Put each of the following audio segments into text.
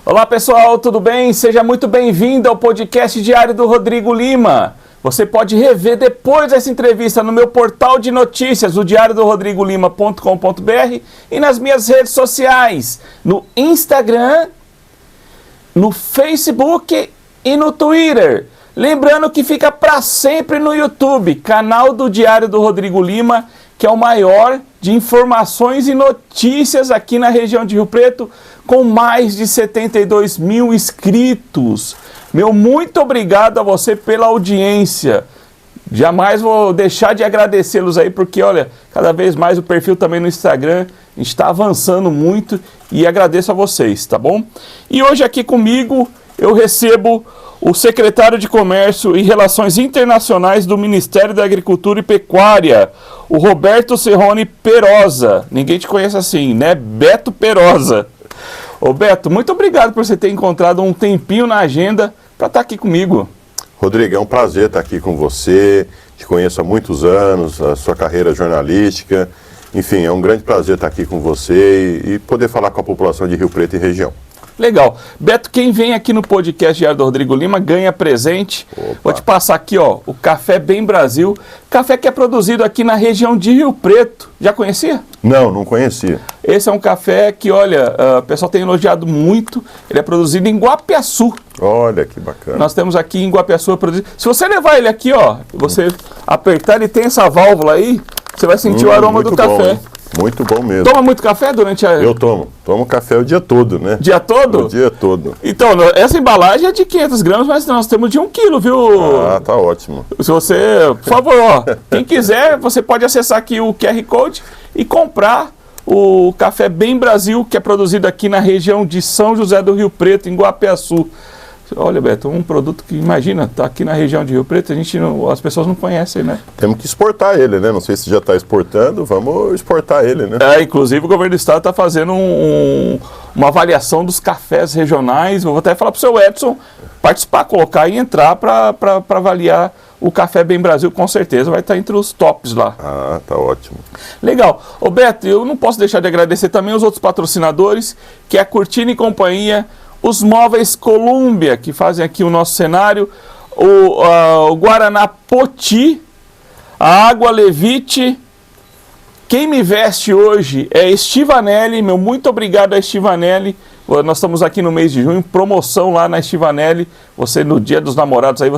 Olá pessoal, tudo bem? Seja muito bem-vindo ao podcast diário do Rodrigo Lima. Você pode rever depois dessa entrevista no meu portal de notícias, o diariodorodrigolima.com.br, e nas minhas redes sociais, no Instagram, no Facebook e no Twitter. Lembrando que fica para sempre no YouTube, canal do Diário do Rodrigo Lima, que é o maior de informações e notícias aqui na região de Rio Preto, com mais de 72 mil inscritos. Meu muito obrigado a você pela audiência. Jamais vou deixar de agradecê-los aí, porque olha, cada vez mais o perfil também no Instagram, a gente está avançando muito e agradeço a vocês, tá bom? E hoje aqui comigo eu recebo o secretário de Comércio e Relações Internacionais do Ministério da Agricultura e Pecuária, o Roberto Serrone Perosa. Ninguém te conhece assim, né? Beto Perosa. Ô Beto, muito obrigado por você ter encontrado um tempinho na agenda para estar aqui comigo. Rodrigo, é um prazer estar aqui com você, te conheço há muitos anos, a sua carreira jornalística, enfim, é um grande prazer estar aqui com você e poder falar com a população de Rio Preto e região. Legal. Beto, quem vem aqui no podcast Diário do Rodrigo Lima ganha presente. Opa. Vou te passar aqui, ó, o Café Bem Brasil, café que é produzido aqui na região de Rio Preto. Já conhecia? Não conhecia. Esse é um café que, olha, o pessoal tem elogiado muito. Ele é produzido em Guapiaçu. Olha que bacana. Nós temos aqui em Guapiaçu produzido. Se você levar ele aqui, ó, você apertar, ele tem essa válvula aí, você vai sentir o aroma do café. Hein? Muito bom mesmo. Toma muito café durante a... Eu tomo café o dia todo, né? Dia todo? O dia todo. Então, essa embalagem é de 500 gramas, mas nós temos de 1 quilo, viu? Ah, tá ótimo. Se você, por favor, ó, quem quiser, você pode acessar aqui o QR Code e comprar o Café Bem Brasil, que é produzido aqui na região de São José do Rio Preto, em Guapiaçu. Olha, Beto, um produto que, imagina, está aqui na região de Rio Preto, as pessoas não conhecem, né? Temos que exportar ele, né? Não sei se já está exportando, vamos exportar ele, né? Inclusive o governo do estado está fazendo uma avaliação dos cafés regionais. Vou até falar para o seu Edson participar, colocar e entrar para avaliar o Café Bem Brasil, com certeza vai estar entre os tops lá. Ah, tá ótimo. Legal. Ô Beto, eu não posso deixar de agradecer também os outros patrocinadores, que é a Cortina e Companhia, os Móveis Colômbia, que fazem aqui o nosso cenário, o Guaraná Poti, a Água Levite. Quem me veste hoje é Estivanelli, meu muito obrigado a Estivanelli. Nós estamos aqui no mês de junho, promoção lá na Estivanelli. Você no Dia dos Namorados, aí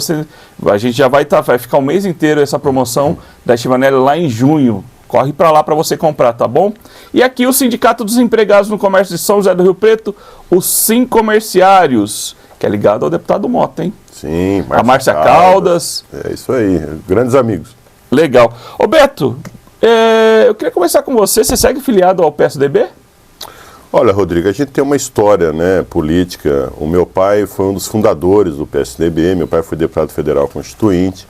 a gente já vai ficar o mês inteiro essa promoção da Estivanelli lá em junho. Corre para lá para você comprar, tá bom? E aqui o Sindicato dos Empregados no Comércio de São José do Rio Preto, o Sincomerciários, que é ligado ao deputado Mota, hein? Sim, a Márcia Caldas. É isso aí, grandes amigos. Legal. Ô Beto, eu queria conversar com você, você segue filiado ao PSDB? Olha, Rodrigo, a gente tem uma história, né, política. O meu pai foi um dos fundadores do PSDB, meu pai foi deputado federal constituinte,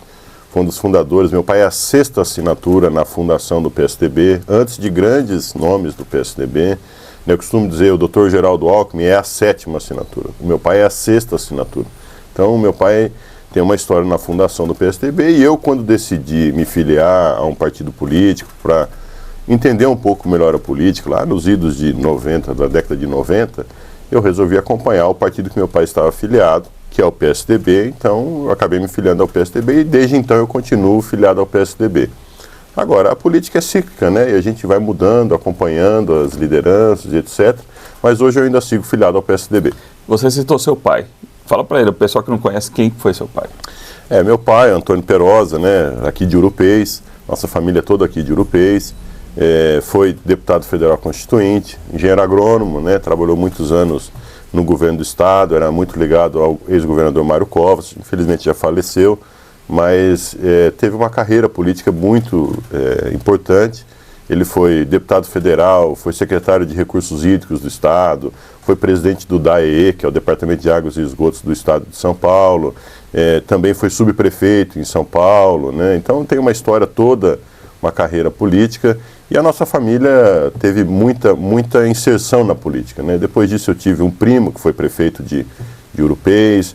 foi um dos fundadores. Meu pai é a 6ª assinatura na fundação do PSDB, antes de grandes nomes do PSDB. Eu costumo dizer, o Dr. Geraldo Alckmin é a 7ª assinatura. O meu pai é a 6ª assinatura. Então, o meu pai tem uma história na fundação do PSDB e eu, quando decidi me filiar a um partido político para entender um pouco melhor a política, lá nos idos de 90, da década de 90, eu resolvi acompanhar o partido que meu pai estava afiliado, que é o PSDB, então eu acabei me filiando ao PSDB e desde então eu continuo filiado ao PSDB. Agora, a política é cíclica, né? E a gente vai mudando, acompanhando as lideranças e etc. Mas hoje eu ainda sigo filiado ao PSDB. Você citou seu pai. Fala para ele, o pessoal que não conhece, quem foi seu pai? Meu pai, Antônio Perosa, né? Aqui de Urupês, nossa família toda aqui de Urupês. Foi deputado federal constituinte, engenheiro agrônomo, né? Trabalhou muitos anos no governo do estado, era muito ligado ao ex-governador Mário Covas, infelizmente já faleceu, mas teve uma carreira política muito importante. Ele foi deputado federal, foi secretário de Recursos Hídricos do estado, foi presidente do DAEE, que é o Departamento de Águas e Esgotos do estado de São Paulo, também foi subprefeito em São Paulo, né? Então tem uma história toda uma carreira política, e a nossa família teve muita inserção na política, né? Depois disso eu tive um primo que foi prefeito de Ouro-Pês.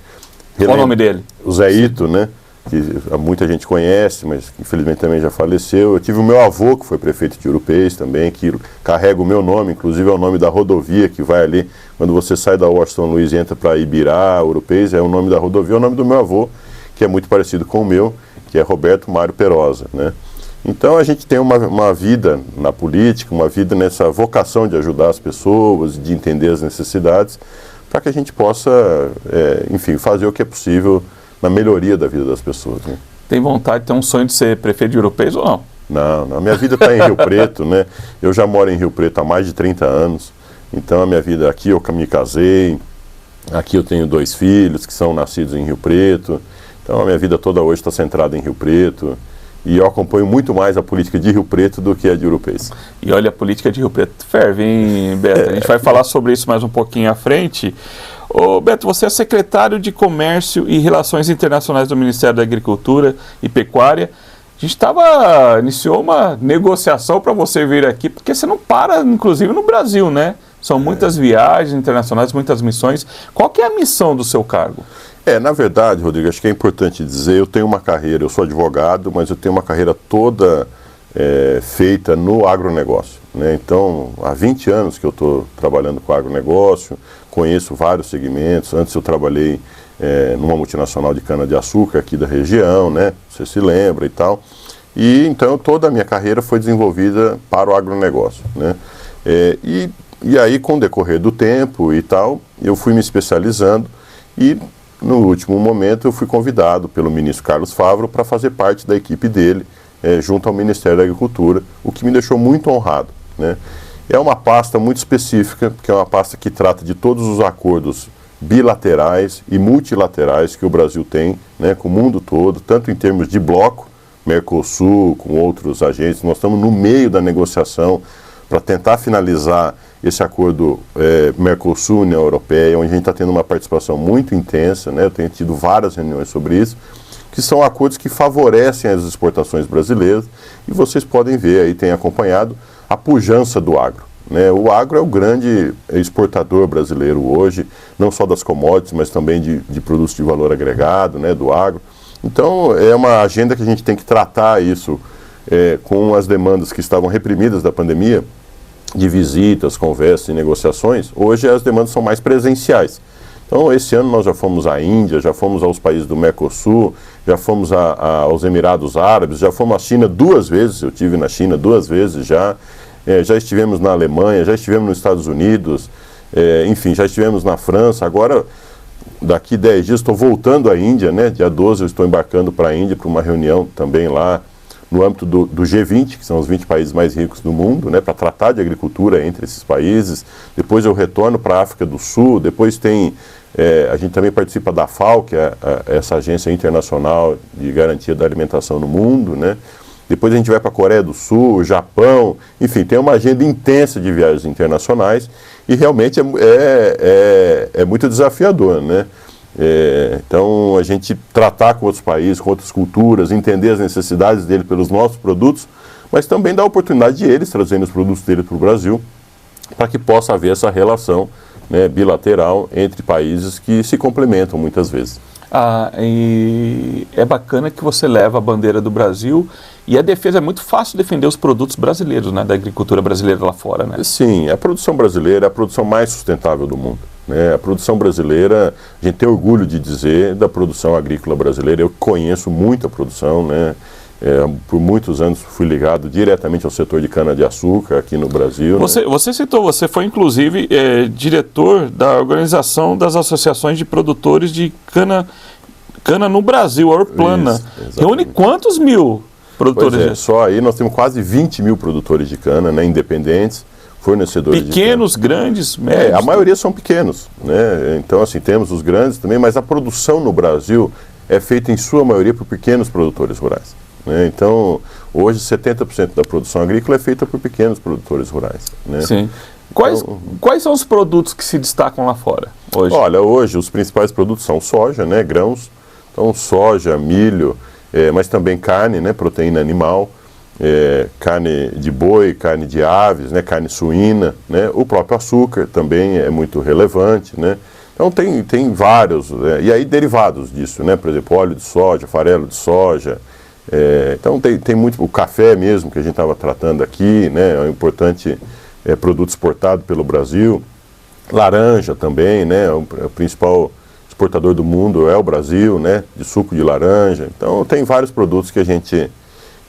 Qual o nome dele? O Zé Ito, né? Que muita gente conhece, mas infelizmente também já faleceu. Eu tive o meu avô, que foi prefeito de Ouro-Pês também, que carrega o meu nome, inclusive é o nome da rodovia que vai ali, quando você sai da Washington Luiz e entra para Ibirá, Ouro-Pês, é o nome da rodovia, é o nome do meu avô, que é muito parecido com o meu, que é Roberto Mário Perosa, né? Então a gente tem uma vida na política, uma vida nessa vocação de ajudar as pessoas, de entender as necessidades, para que a gente possa, enfim, fazer o que é possível na melhoria da vida das pessoas, né? Tem vontade, tem um sonho de ser prefeito de Ouro-Pês ou não? Não, a minha vida está em Rio Preto, né? Eu já moro em Rio Preto há mais de 30 anos, então a minha vida aqui eu me casei, aqui eu tenho 2 filhos que são nascidos em Rio Preto, então a minha vida toda hoje está centrada em Rio Preto. E eu acompanho muito mais a política de Rio Preto do que a de Ouro-Pês. E olha, a política de Rio Preto ferve, hein, Beto? A gente vai falar sobre isso mais um pouquinho à frente. Ô, Beto, você é secretário de Comércio e Relações Internacionais do Ministério da Agricultura e Pecuária. A gente iniciou uma negociação para você vir aqui, porque você não para, inclusive, no Brasil, né? São muitas viagens internacionais, muitas missões. Qual que é a missão do seu cargo? Na verdade, Rodrigo, acho que é importante dizer, eu tenho uma carreira, eu sou advogado, mas eu tenho uma carreira toda feita no agronegócio, né? Então, há 20 anos que eu estou trabalhando com agronegócio, conheço vários segmentos. Antes eu trabalhei numa multinacional de cana-de-açúcar aqui da região, né? Você se lembra e tal. E então toda a minha carreira foi desenvolvida para o agronegócio, né? E aí, com o decorrer do tempo e tal, eu fui me especializando e no último momento eu fui convidado pelo ministro Carlos Favaro para fazer parte da equipe dele, junto ao Ministério da Agricultura, o que me deixou muito honrado, né? É uma pasta muito específica, que é uma pasta que trata de todos os acordos bilaterais e multilaterais que o Brasil tem, né, com o mundo todo, tanto em termos de bloco, Mercosul, com outros agentes. Nós estamos no meio da negociação para tentar finalizar esse acordo Mercosul-União Europeia, onde a gente está tendo uma participação muito intensa, né? Eu tenho tido várias reuniões sobre isso, que são acordos que favorecem as exportações brasileiras, e vocês podem ver aí, tem acompanhado a pujança do agro, né? O agro é o grande exportador brasileiro hoje, não só das commodities, mas também de produtos de valor agregado, né, do agro. Então é uma agenda que a gente tem que tratar isso com as demandas que estavam reprimidas da pandemia, de visitas, conversas e negociações. Hoje as demandas são mais presenciais. Então esse ano nós já fomos à Índia, já fomos aos países do Mercosul, já fomos aos Emirados Árabes, já fomos à China 2 vezes, eu estive na China 2 vezes já estivemos na Alemanha, já estivemos nos Estados Unidos, enfim, já estivemos na França. Agora, daqui 10 dias estou voltando à Índia, né? Dia 12 eu estou embarcando para a Índia para uma reunião também lá, no âmbito do G20, que são os 20 países mais ricos do mundo, né, para tratar de agricultura entre esses países. Depois eu retorno para a África do Sul, depois a gente também participa da FAO, que é essa agência internacional de garantia da alimentação no mundo, né? Depois a gente vai para a Coreia do Sul, Japão, enfim, tem uma agenda intensa de viagens internacionais e realmente é muito desafiador, né? Então, a gente tratar com outros países, com outras culturas, entender as necessidades dele pelos nossos produtos, mas também dar a oportunidade de eles trazerem os produtos dele para o Brasil, para que possa haver essa relação, né, bilateral entre países que se complementam muitas vezes. E é bacana que você leva a bandeira do Brasil, e a defesa é muito fácil defender os produtos brasileiros, né, da agricultura brasileira lá fora, né? Sim, a produção brasileira é a produção mais sustentável do mundo. A produção brasileira, a gente tem orgulho de dizer da produção agrícola brasileira. Eu conheço muito a produção, né? Por muitos anos fui ligado diretamente ao setor de cana-de-açúcar aqui no Brasil. Você citou, você foi inclusive diretor da Organização das Associações de Produtores de Cana no Brasil, a Orplana. Reúne quantos mil produtores? Só aí nós temos quase 20 mil produtores de cana, né, independentes. Fornecedores pequenos, grandes, médios? A maioria são pequenos, né? Então, assim, temos os grandes também, mas a produção no Brasil é feita em sua maioria por pequenos produtores rurais, né? Então, hoje 70% da produção agrícola é feita por pequenos produtores rurais, né? Sim. Quais são os produtos que se destacam lá fora hoje? Olha, hoje os principais produtos são soja, né, grãos, então soja, milho, mas também carne, né, proteína animal. carne de boi, carne de aves, né, carne suína, né, o próprio açúcar também é muito relevante, né. Então tem vários, e aí derivados disso, né, por exemplo, óleo de soja, farelo de soja, então tem muito, o café mesmo que a gente estava tratando aqui, né, é um importante produto exportado pelo Brasil, laranja também, né, o principal exportador do mundo é o Brasil, né, de suco de laranja, então tem vários produtos que a gente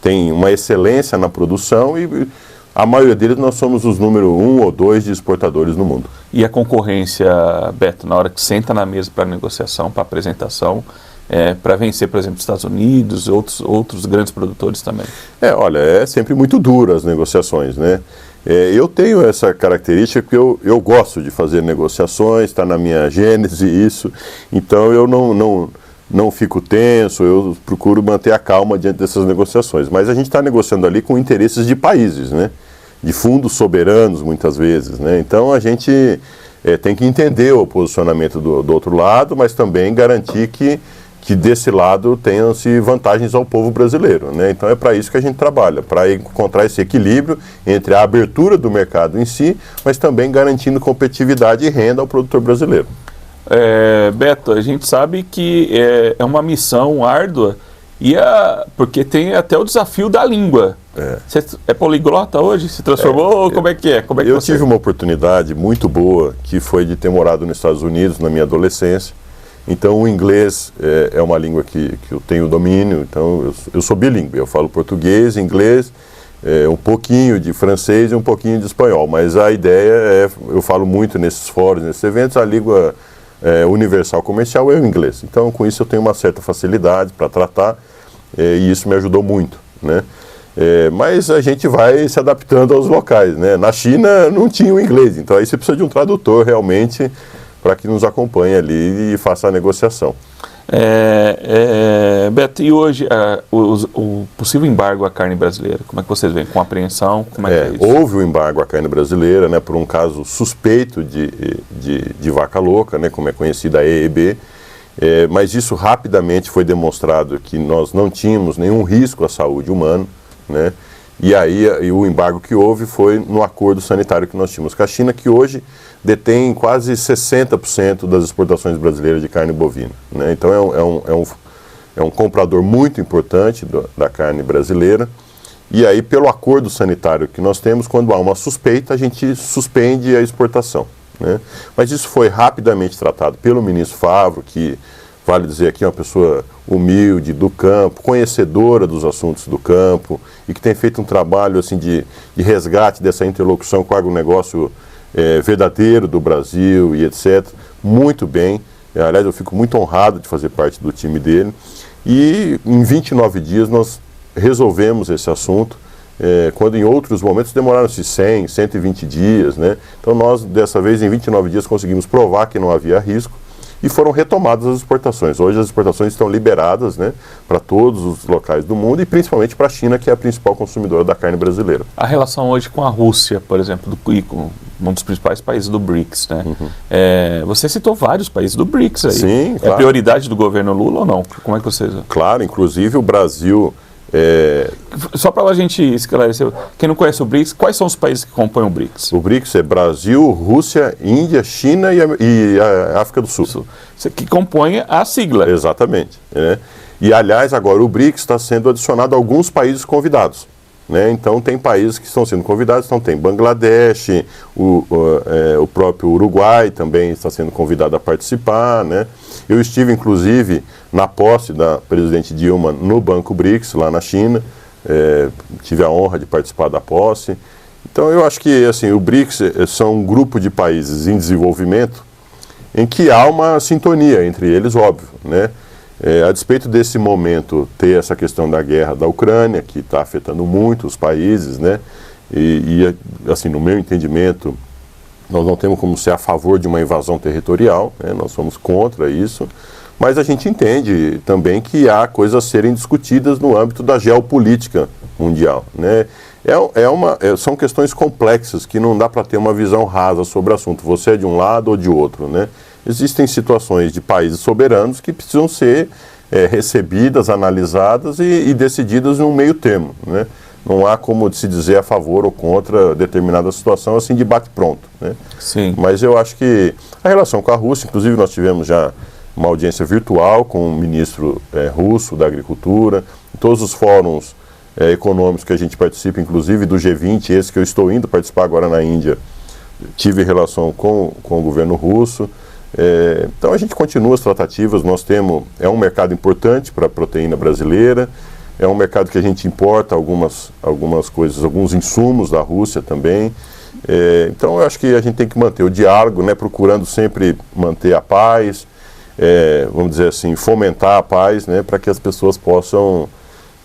tem uma excelência na produção e a maioria deles nós somos os número 1 ou 2 de exportadores no mundo. E a concorrência, Beto, na hora que senta na mesa para negociação, para apresentação, para vencer, por exemplo, os Estados Unidos e outros grandes produtores também? Olha, é sempre muito duro as negociações, né? Eu tenho essa característica porque eu gosto de fazer negociações, está na minha gênese isso, então eu não fico tenso, eu procuro manter a calma diante dessas negociações. Mas a gente está negociando ali com interesses de países, né? De fundos soberanos, muitas vezes, né? Então a gente tem que entender o posicionamento do outro lado, mas também garantir que desse lado tenham-se vantagens ao povo brasileiro, né? Então é para isso que a gente trabalha, para encontrar esse equilíbrio entre a abertura do mercado em si, mas também garantindo competitividade e renda ao produtor brasileiro. Beto, a gente sabe que é uma missão árdua, porque tem até o desafio da língua. Você é poliglota hoje? Se transformou? Como é que é? Eu tive uma oportunidade muito boa, que foi de ter morado nos Estados Unidos na minha adolescência. Então o inglês é uma língua que eu tenho domínio, então eu sou bilíngue, eu falo português, inglês, um pouquinho de francês e um pouquinho de espanhol, mas a ideia eu falo muito nesses fóruns, nesses eventos, a língua universal comercial é o inglês. Então com isso eu tenho uma certa facilidade para tratar e isso me ajudou muito, né? Mas a gente vai se adaptando aos locais, né? Na China não tinha o inglês, então aí você precisa de um tradutor realmente para que nos acompanhe ali e faça a negociação. Beto, e hoje o possível embargo à carne brasileira, como é que vocês veem? Com apreensão? Como é que é isso? Houve o embargo à carne brasileira, né, por um caso suspeito de vaca louca, né, como é conhecida a EEB, mas isso rapidamente foi demonstrado que nós não tínhamos nenhum risco à saúde humana, né, e aí o embargo que houve foi no acordo sanitário que nós tínhamos com a China, que hoje detém quase 60% das exportações brasileiras de carne bovina, né? Então é um comprador muito importante da carne brasileira. E aí, pelo acordo sanitário que nós temos, quando há uma suspeita, a gente suspende a exportação, né? Mas isso foi rapidamente tratado pelo ministro Favro, que, vale dizer aqui, é uma pessoa humilde, do campo, conhecedora dos assuntos do campo, e que tem feito um trabalho assim, de resgate dessa interlocução com o agronegócio verdadeiro do Brasil e etc. Muito bem. Aliás, eu fico muito honrado de fazer parte do time dele. E em 29 dias nós resolvemos esse assunto, quando em outros momentos demoraram-se 100, 120 dias, né? Então nós, dessa vez, em 29 dias, conseguimos provar que não havia risco e foram retomadas as exportações. Hoje as exportações estão liberadas, né, para todos os locais do mundo e principalmente para a China, que é a principal consumidora da carne brasileira. A relação hoje com a Rússia, por exemplo, um dos principais países do BRICS, né? Você citou vários países do BRICS aí. Sim, claro. É prioridade do governo Lula ou não? Como é que você... Claro, inclusive o Brasil... Só para a gente esclarecer, quem não conhece o BRICS, quais são os países que compõem o BRICS? O BRICS é Brasil, Rússia, Índia, China e a África do Sul. Que compõe a sigla. Exatamente. E, aliás, agora o BRICS está sendo adicionado a alguns países convidados, né? Então, tem países que estão sendo convidados. Então, tem Bangladesh, o próprio Uruguai também está sendo convidado a participar, né? Eu estive, inclusive, na posse da presidente Dilma no Banco BRICS, lá na China. Tive a honra de participar da posse. Então, eu acho que assim, o BRICS são um grupo de países em desenvolvimento em que há uma sintonia entre eles, óbvio, né? A despeito desse momento ter essa questão da guerra da Ucrânia, que está afetando muito os países, né? E assim, no meu entendimento, nós não temos como ser a favor de uma invasão territorial, né? Nós somos contra isso, mas a gente entende também que há coisas a serem discutidas no âmbito da geopolítica mundial, né? São questões complexas que não dá para ter uma visão rasa sobre o assunto. Você é de um lado ou de outro, né? Existem situações de países soberanos que precisam ser recebidas, analisadas e decididas num meio termo, né? não há como se dizer a favor ou contra determinada situação, assim, de bate-pronto, né? Sim. Mas eu acho que a relação com a Rússia, inclusive nós tivemos já uma audiência virtual com o ministro russo da Agricultura, em todos os fóruns econômicos que a gente participa, inclusive do G20, esse que eu estou indo participar agora na Índia, tive relação com o governo russo. Então a gente continua as tratativas, nós temos, é um mercado importante para a proteína brasileira, é um mercado que a gente importa algumas coisas, alguns insumos da Rússia também. Então eu acho que a gente tem que manter o diálogo, né, procurando sempre manter a paz, vamos dizer assim, fomentar a paz, né, para que as pessoas possam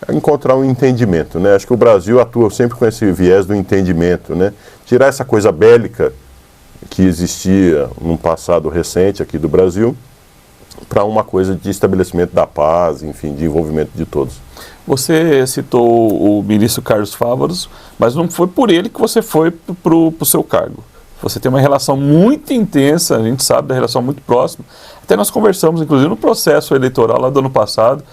encontrar um entendimento, né? Acho que o Brasil atua sempre com esse viés do entendimento, né? Tirar essa coisa bélica que existia num passado recente aqui do Brasil para uma coisa de estabelecimento da paz, enfim, de envolvimento de todos. Você citou o ministro Carlos Favaros, mas não foi por ele que você foi para o seu cargo. Você tem uma relação muito intensa, a gente sabe da relação muito próxima. Até nós conversamos, inclusive, no processo eleitoral lá do ano passado,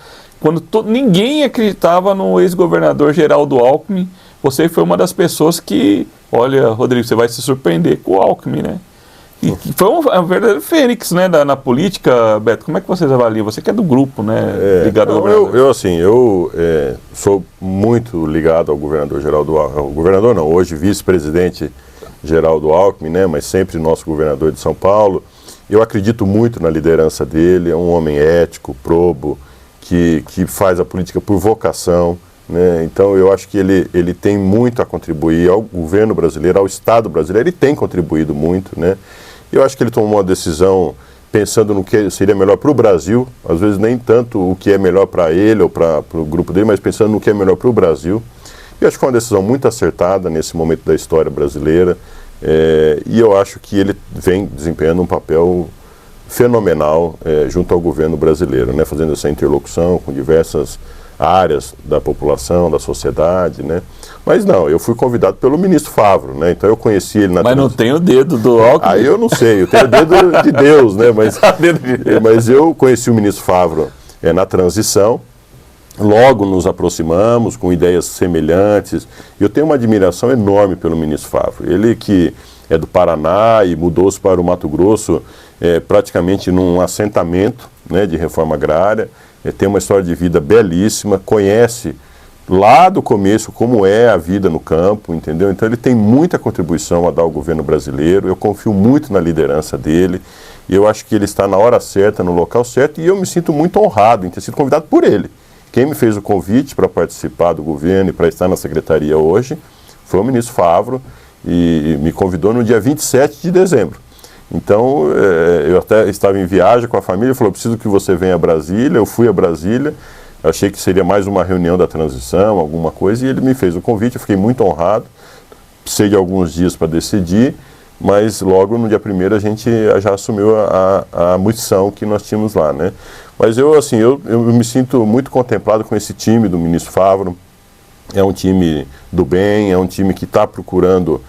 quando ninguém acreditava no ex-governador Geraldo Alckmin. Você foi uma das pessoas que, olha, Rodrigo, você vai se surpreender com o Alckmin, né? E que foi um verdadeiro fênix, né, na política. Beto, como é que vocês avaliam? Você que é do grupo, né, ligado ao governador. Eu sou muito ligado ao governador Geraldo Alckmin. Ao governador não, hoje vice-presidente Geraldo Alckmin, né, mas sempre nosso governador de São Paulo. Eu acredito muito na liderança dele, é um homem ético, probo, que faz a política por vocação, né? Então eu acho que ele tem muito a contribuir ao governo brasileiro, ao Estado brasileiro, ele tem contribuído muito, né? Eu acho que ele tomou uma decisão pensando no que seria melhor para o Brasil, às vezes nem tanto o que é melhor para ele ou para o grupo dele, mas pensando no que é melhor para o Brasil. Eu acho que foi uma decisão muito acertada nesse momento da história brasileira, e eu acho que ele vem desempenhando um papel fenomenal junto ao governo brasileiro, né, fazendo essa interlocução com diversas áreas da população, da sociedade, né? Mas não, eu fui convidado pelo ministro Favaro, né? Então eu conheci ele na... Mas não tem o dedo do Alckmin? Aí eu não sei, eu tenho o dedo de Deus, né? Mas eu conheci o ministro Favaro na transição, logo nos aproximamos com ideias semelhantes. Eu tenho uma admiração enorme pelo ministro Favaro. Ele que é do Paraná e mudou-se para o Mato Grosso praticamente num assentamento, né, de reforma agrária, tem uma história de vida belíssima, conhece lá do começo como é a vida no campo, entendeu? Então ele tem muita contribuição a dar ao governo brasileiro, eu confio muito na liderança dele, e eu acho que ele está na hora certa, no local certo, e eu me sinto muito honrado em ter sido convidado por ele. Quem me fez o convite para participar do governo e para estar na secretaria hoje foi o ministro Favaro, e me convidou no dia 27 de dezembro. Então, eu até estava em viagem com a família, ele falou, preciso que você venha a Brasília. Eu fui a Brasília, achei que seria mais uma reunião da transição, alguma coisa, e ele me fez o convite, eu fiquei muito honrado. Precisei de alguns dias para decidir, mas logo no dia 1º a gente já assumiu a missão que nós tínhamos lá, né? Mas eu me sinto muito contemplado com esse time do ministro Favaro. É um time do bem, é um time que está procurando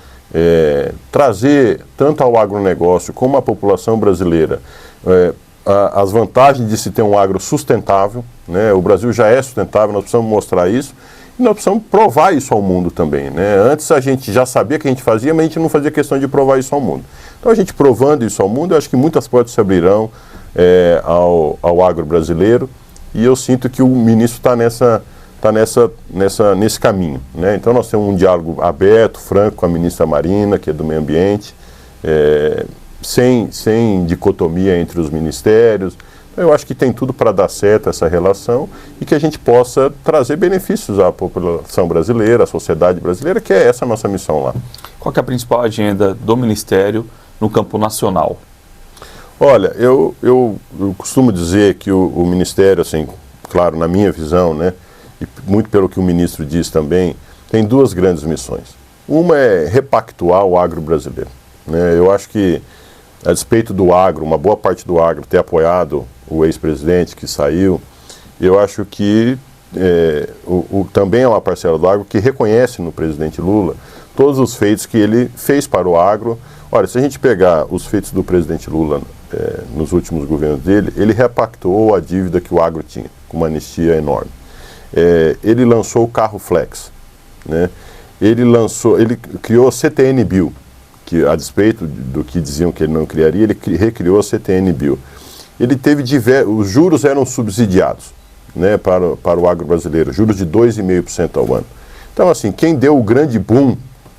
trazer tanto ao agronegócio como à população brasileira as vantagens de se ter um agro sustentável, né? O Brasil já é sustentável, nós precisamos mostrar isso e nós precisamos provar isso ao mundo também, né? Antes a gente já sabia que a gente fazia, mas a gente não fazia questão de provar isso ao mundo. Então a gente provando isso ao mundo, eu acho que muitas portas se abrirão ao agro brasileiro, e eu sinto que o ministro está nesse caminho, né? Então nós temos um diálogo aberto, franco com a ministra Marina, que é do meio ambiente, sem dicotomia entre os ministérios. Então, eu acho que tem tudo para dar certo essa relação e que a gente possa trazer benefícios à população brasileira, à sociedade brasileira, que é essa a nossa missão lá. Qual que é a principal agenda do Ministério no campo nacional? Olha, eu costumo dizer que o Ministério, assim, claro, na minha visão, né, e muito pelo que o ministro diz também, tem duas grandes missões. Uma é repactuar o agro brasileiro, né? Eu acho que, a despeito do agro, uma boa parte do agro ter apoiado o ex-presidente que saiu, eu acho que também é uma parcela do agro que reconhece no presidente Lula todos os feitos que ele fez para o agro. Olha, se a gente pegar os feitos do presidente Lula nos últimos governos dele, ele repactuou a dívida que o agro tinha, com uma anistia enorme. Ele lançou o carro Flex, né? Ele criou a CTN Bill, que a despeito do que diziam que ele não criaria, ele recriou a CTN Bill. Ele teve os juros eram subsidiados, né, para o agro brasileiro, juros de 2,5% ao ano. Então, assim, quem deu o grande boom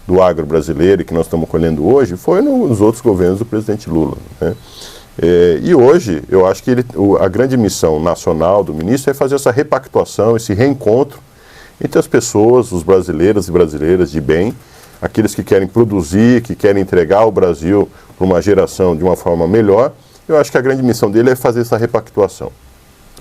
do agro brasileiro e que nós estamos colhendo hoje foi nos outros governos do presidente Lula, né? E hoje, eu acho que a grande missão nacional do ministro é fazer essa repactuação, esse reencontro entre as pessoas, os brasileiros e brasileiras de bem, aqueles que querem produzir, que querem entregar o Brasil para uma geração de uma forma melhor. Eu acho que a grande missão dele é fazer essa repactuação.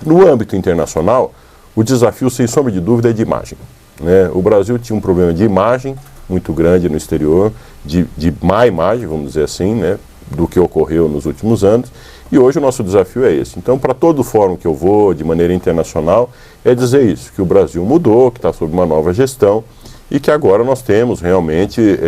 No âmbito internacional, o desafio, sem sombra de dúvida, é de imagem, né? O Brasil tinha um problema de imagem muito grande no exterior, de má imagem, vamos dizer assim, né, do que ocorreu nos últimos anos, e hoje o nosso desafio é esse. Então, para todo o fórum que eu vou, de maneira internacional, é dizer isso, que o Brasil mudou, que está sob uma nova gestão, e que agora nós temos realmente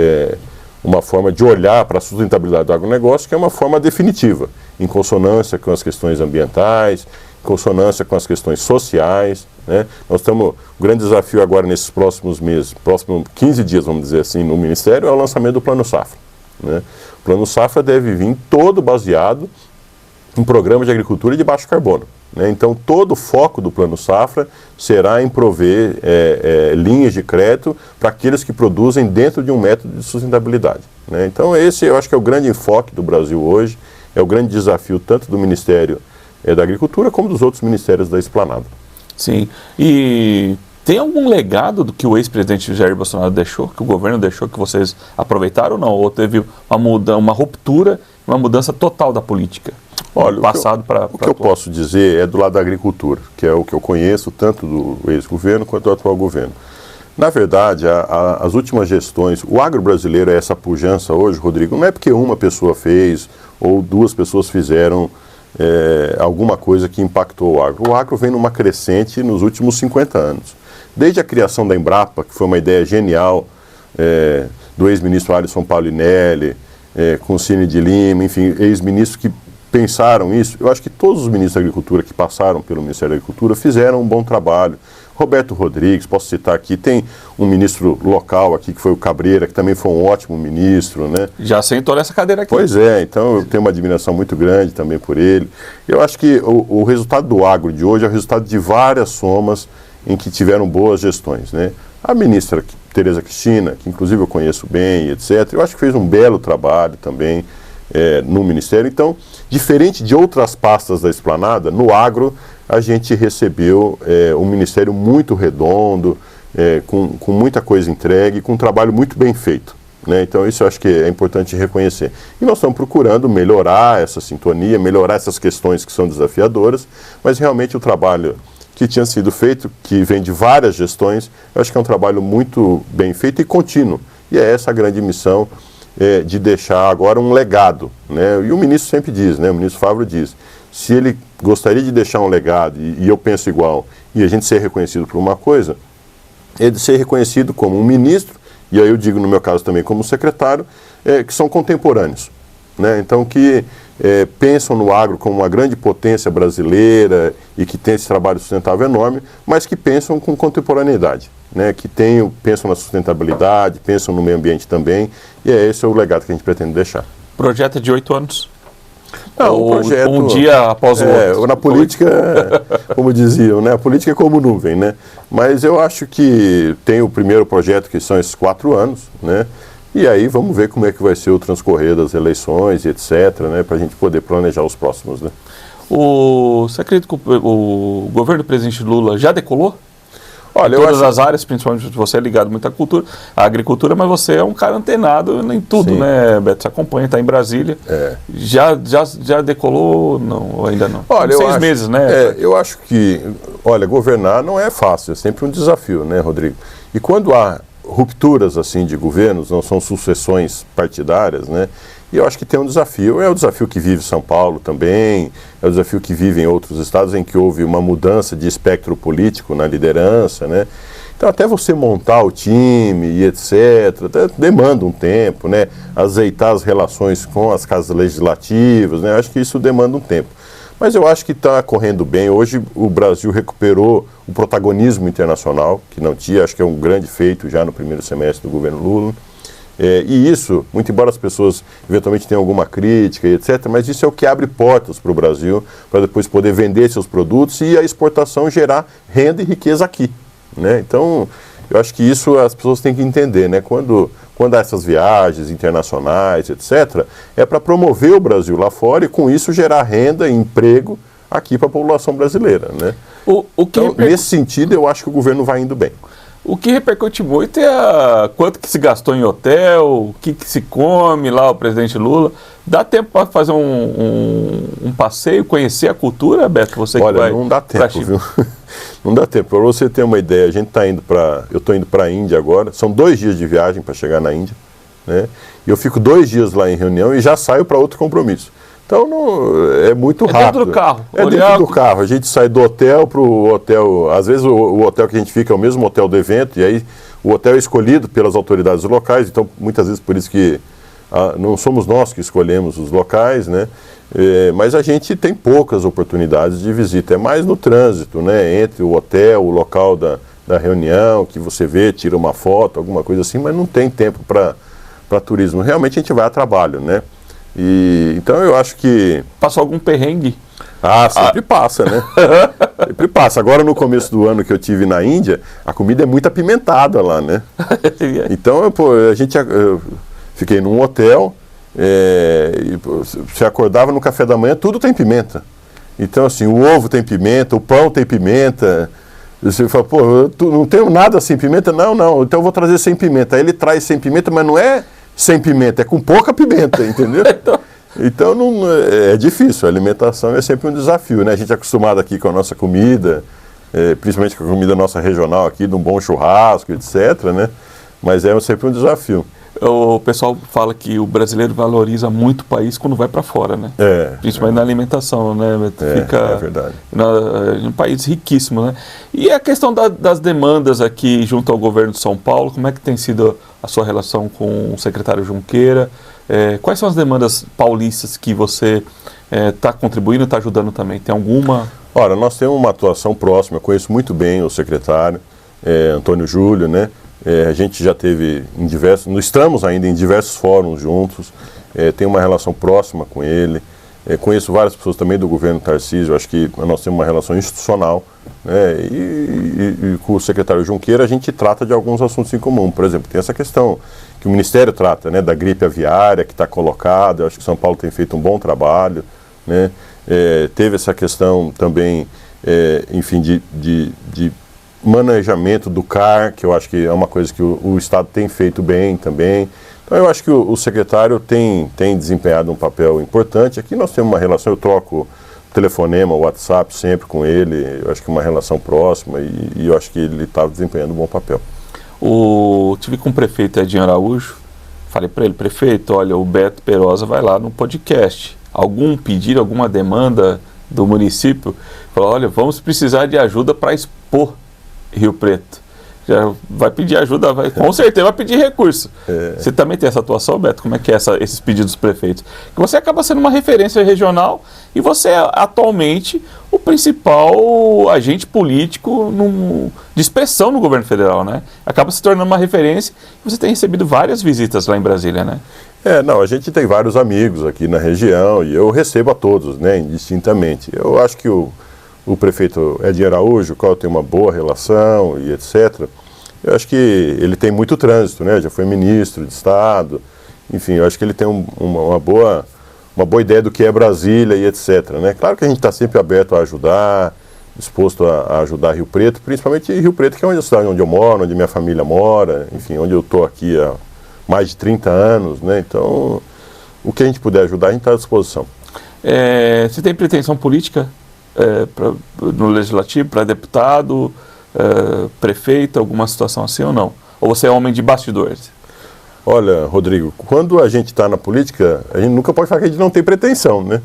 uma forma de olhar para a sustentabilidade do agronegócio, que é uma forma definitiva, em consonância com as questões ambientais, em consonância com as questões sociais, né? Nós estamos, o grande desafio agora nesses próximos meses, próximos 15 dias, vamos dizer assim, no Ministério, é o lançamento do Plano Safra, né? O Plano Safra deve vir todo baseado em programas de agricultura de baixo carbono, né? Então, todo o foco do Plano Safra será em prover linhas de crédito para aqueles que produzem dentro de um método de sustentabilidade, né? Então, esse eu acho que é o grande enfoque do Brasil hoje, é o grande desafio tanto do Ministério da Agricultura como dos outros ministérios da Esplanada. Sim. E tem algum legado do que o ex-presidente Jair Bolsonaro deixou, que o governo deixou, que vocês aproveitaram ou não? Ou teve uma ruptura, uma mudança total da política? Olha, passado para o que eu posso dizer é do lado da agricultura, que é o que eu conheço tanto do ex-governo quanto do atual governo. Na verdade, as últimas gestões, o agro brasileiro é essa pujança hoje, Rodrigo, não é porque uma pessoa fez ou duas pessoas fizeram alguma coisa que impactou o agro. O agro vem numa crescente nos últimos 50 anos. Desde a criação da Embrapa, que foi uma ideia genial do ex-ministro Alisson Paulinelli, com Cine de Lima, enfim, ex-ministros que pensaram isso. Eu acho que todos os ministros da Agricultura que passaram pelo Ministério da Agricultura fizeram um bom trabalho. Roberto Rodrigues, posso citar aqui, tem um ministro local aqui, que foi o Cabreira, que também foi um ótimo ministro, né? Já sentou nessa cadeira aqui. Pois é, então eu tenho uma admiração muito grande também por ele. Eu acho que o resultado do agro de hoje é o resultado de várias somas em que tiveram boas gestões, né? A ministra Tereza Cristina, que inclusive eu conheço bem, etc., eu acho que fez um belo trabalho também no Ministério. Então, diferente de outras pastas da Esplanada, no agro a gente recebeu um ministério muito redondo, com muita coisa entregue, com um trabalho muito bem feito, né? Então isso eu acho que é importante reconhecer. E nós estamos procurando melhorar essa sintonia, melhorar essas questões que são desafiadoras, mas realmente o trabalho que tinha sido feito, que vem de várias gestões, eu acho que é um trabalho muito bem feito e contínuo. E é essa a grande missão, de deixar agora um legado, né? E o ministro sempre diz, né? O ministro Favro diz, se ele gostaria de deixar um legado, e eu penso igual, e a gente ser reconhecido por uma coisa, é de ser reconhecido como um ministro, e aí eu digo no meu caso também como secretário, que são contemporâneos, né? Então que pensam no agro como uma grande potência brasileira e que tem esse trabalho sustentável enorme, mas que pensam com contemporaneidade, né? Que pensam na sustentabilidade, pensam no meio ambiente também, e esse é o legado que a gente pretende deixar. O projeto é de 8 anos? Não, o projeto, um dia após o outro? Na política, como diziam, né? A política é como nuvem, né? Mas eu acho que tem o primeiro projeto, que são esses 4 anos, né? E aí vamos ver como é que vai ser o transcorrer das eleições e etc., né? Para a gente poder planejar os próximos, né? Você acredita que o governo do presidente Lula já decolou? Olha, todas as áreas, principalmente você é ligado muito à agricultura, mas você é um cara antenado em tudo, sim, né, Beto? Você acompanha, está em Brasília. Já decolou? Não, ou ainda não? Olha, 6 meses, né? Eu acho que, governar não é fácil, é sempre um desafio, né, Rodrigo? E quando há rupturas, assim, de governos, não são sucessões partidárias, né? E eu acho que tem um desafio, é o desafio que vive São Paulo também, é o desafio que vive em outros estados em que houve uma mudança de espectro político na liderança, né? Então até você montar o time e etc, até demanda um tempo, né? Azeitar as relações com as casas legislativas, né? Eu acho que isso demanda um tempo. Mas eu acho que está correndo bem. Hoje o Brasil recuperou o protagonismo internacional, que não tinha, acho que é um grande feito já no primeiro semestre do governo Lula. E isso, muito embora as pessoas eventualmente tenham alguma crítica e etc., mas isso é o que abre portas para o Brasil, para depois poder vender seus produtos e a exportação gerar renda e riqueza aqui, né? Então, eu acho que isso as pessoas têm que entender, né? Quando há essas viagens internacionais, etc., é para promover o Brasil lá fora e com isso gerar renda e emprego aqui para a população brasileira, né? Então, nesse sentido, eu acho que o governo vai indo bem. O que repercute muito é quanto que se gastou em hotel, o que se come lá, o presidente Lula. Dá tempo para fazer um passeio, conhecer a cultura, Beto? Você Olha, que vai não dá tempo, viu? Não dá tempo. Para você ter uma ideia, eu estou indo para a Índia agora. São 2 dias de viagem para chegar na Índia, né? E eu fico 2 dias lá em reunião e já saio para outro compromisso. Então é muito rápido. É dentro do carro. É dentro do carro. A gente sai do hotel para o hotel. Às vezes o hotel que a gente fica é o mesmo hotel do evento, e aí o hotel é escolhido pelas autoridades locais, então muitas vezes por isso que não somos nós que escolhemos os locais, né? Mas a gente tem poucas oportunidades de visita. É mais no trânsito, né? Entre o hotel, o local da reunião, que você vê, tira uma foto, alguma coisa assim, mas não tem tempo para turismo. Realmente a gente vai a trabalho, né? Então eu acho que... Passou algum perrengue? Sempre passa, né? Sempre passa. Agora no começo do ano que eu tive na Índia, a comida é muito apimentada lá, né? Então, eu fiquei num hotel, você acordava no café da manhã, tudo tem pimenta. Então, assim, o ovo tem pimenta, o pão tem pimenta. Você fala, não tenho nada sem pimenta? Não, então eu vou trazer sem pimenta. Aí ele traz sem pimenta, mas não é sem pimenta, é com pouca pimenta, entendeu? Então é difícil, a alimentação é sempre um desafio, né? A gente é acostumado aqui com a nossa comida, principalmente com a comida nossa regional aqui, de um bom churrasco, etc., né? Mas é sempre um desafio. O pessoal fala que o brasileiro valoriza muito o país quando vai para fora, né? Principalmente na alimentação, né? É verdade. Um país riquíssimo, né? E a questão das demandas aqui junto ao governo de São Paulo, como é que tem sido a sua relação com o secretário Junqueira? Quais são as demandas paulistas que você está contribuindo e está ajudando também? Tem alguma? Ora, nós temos uma atuação próxima, eu conheço muito bem o secretário, Antônio Júlio, né? A gente já teve estamos ainda em diversos fóruns juntos, tem uma relação próxima com ele, conheço várias pessoas também do governo Tarcísio, acho que nós temos uma relação institucional, né? E com o secretário Junqueira a gente trata de alguns assuntos em comum. Por exemplo, tem essa questão que o Ministério trata, né, da gripe aviária que está colocada, eu acho que São Paulo tem feito um bom trabalho, né? Teve essa questão também, enfim, de manejamento do CAR, que eu acho que é uma coisa que o Estado tem feito bem também. Então eu acho que o secretário tem desempenhado um papel importante. Aqui nós temos uma relação, eu troco telefonema, WhatsApp sempre com ele, eu acho que uma relação próxima e eu acho que ele está desempenhando um bom papel. Tive com o prefeito Edinho Araújo, falei para ele, prefeito, olha, o Beto Perosa vai lá no podcast. Algum pedido, alguma demanda do município? Falou, olha, vamos precisar de ajuda para expor Rio Preto. Já vai pedir ajuda, com certeza vai pedir recurso. Você também tem essa atuação, Beto? Como é que é esses pedidos dos prefeitos? Que você acaba sendo uma referência regional e você é atualmente o principal agente político de expressão no governo federal, né? Acaba se tornando uma referência e você tem recebido várias visitas lá em Brasília, né? A gente tem vários amigos aqui na região e eu recebo a todos, né, indistintamente. Eu acho que o prefeito Edinho Araújo, com o qual eu tenho uma boa relação e etc., eu acho que ele tem muito trânsito, né? Já foi ministro de Estado, enfim, eu acho que ele tem uma boa ideia do que é Brasília e etc., né? Claro que a gente está sempre aberto a ajudar, disposto a ajudar Rio Preto, principalmente Rio Preto, que é onde eu moro, onde minha família mora, enfim, onde eu estou aqui há mais de 30 anos, né? Então, o que a gente puder ajudar, a gente está à disposição. Você tem pretensão política no Legislativo, para deputado, prefeito, alguma situação assim ou não? Ou você é homem de bastidores? Olha, Rodrigo, quando a gente está na política, a gente nunca pode falar que a gente não tem pretensão, né?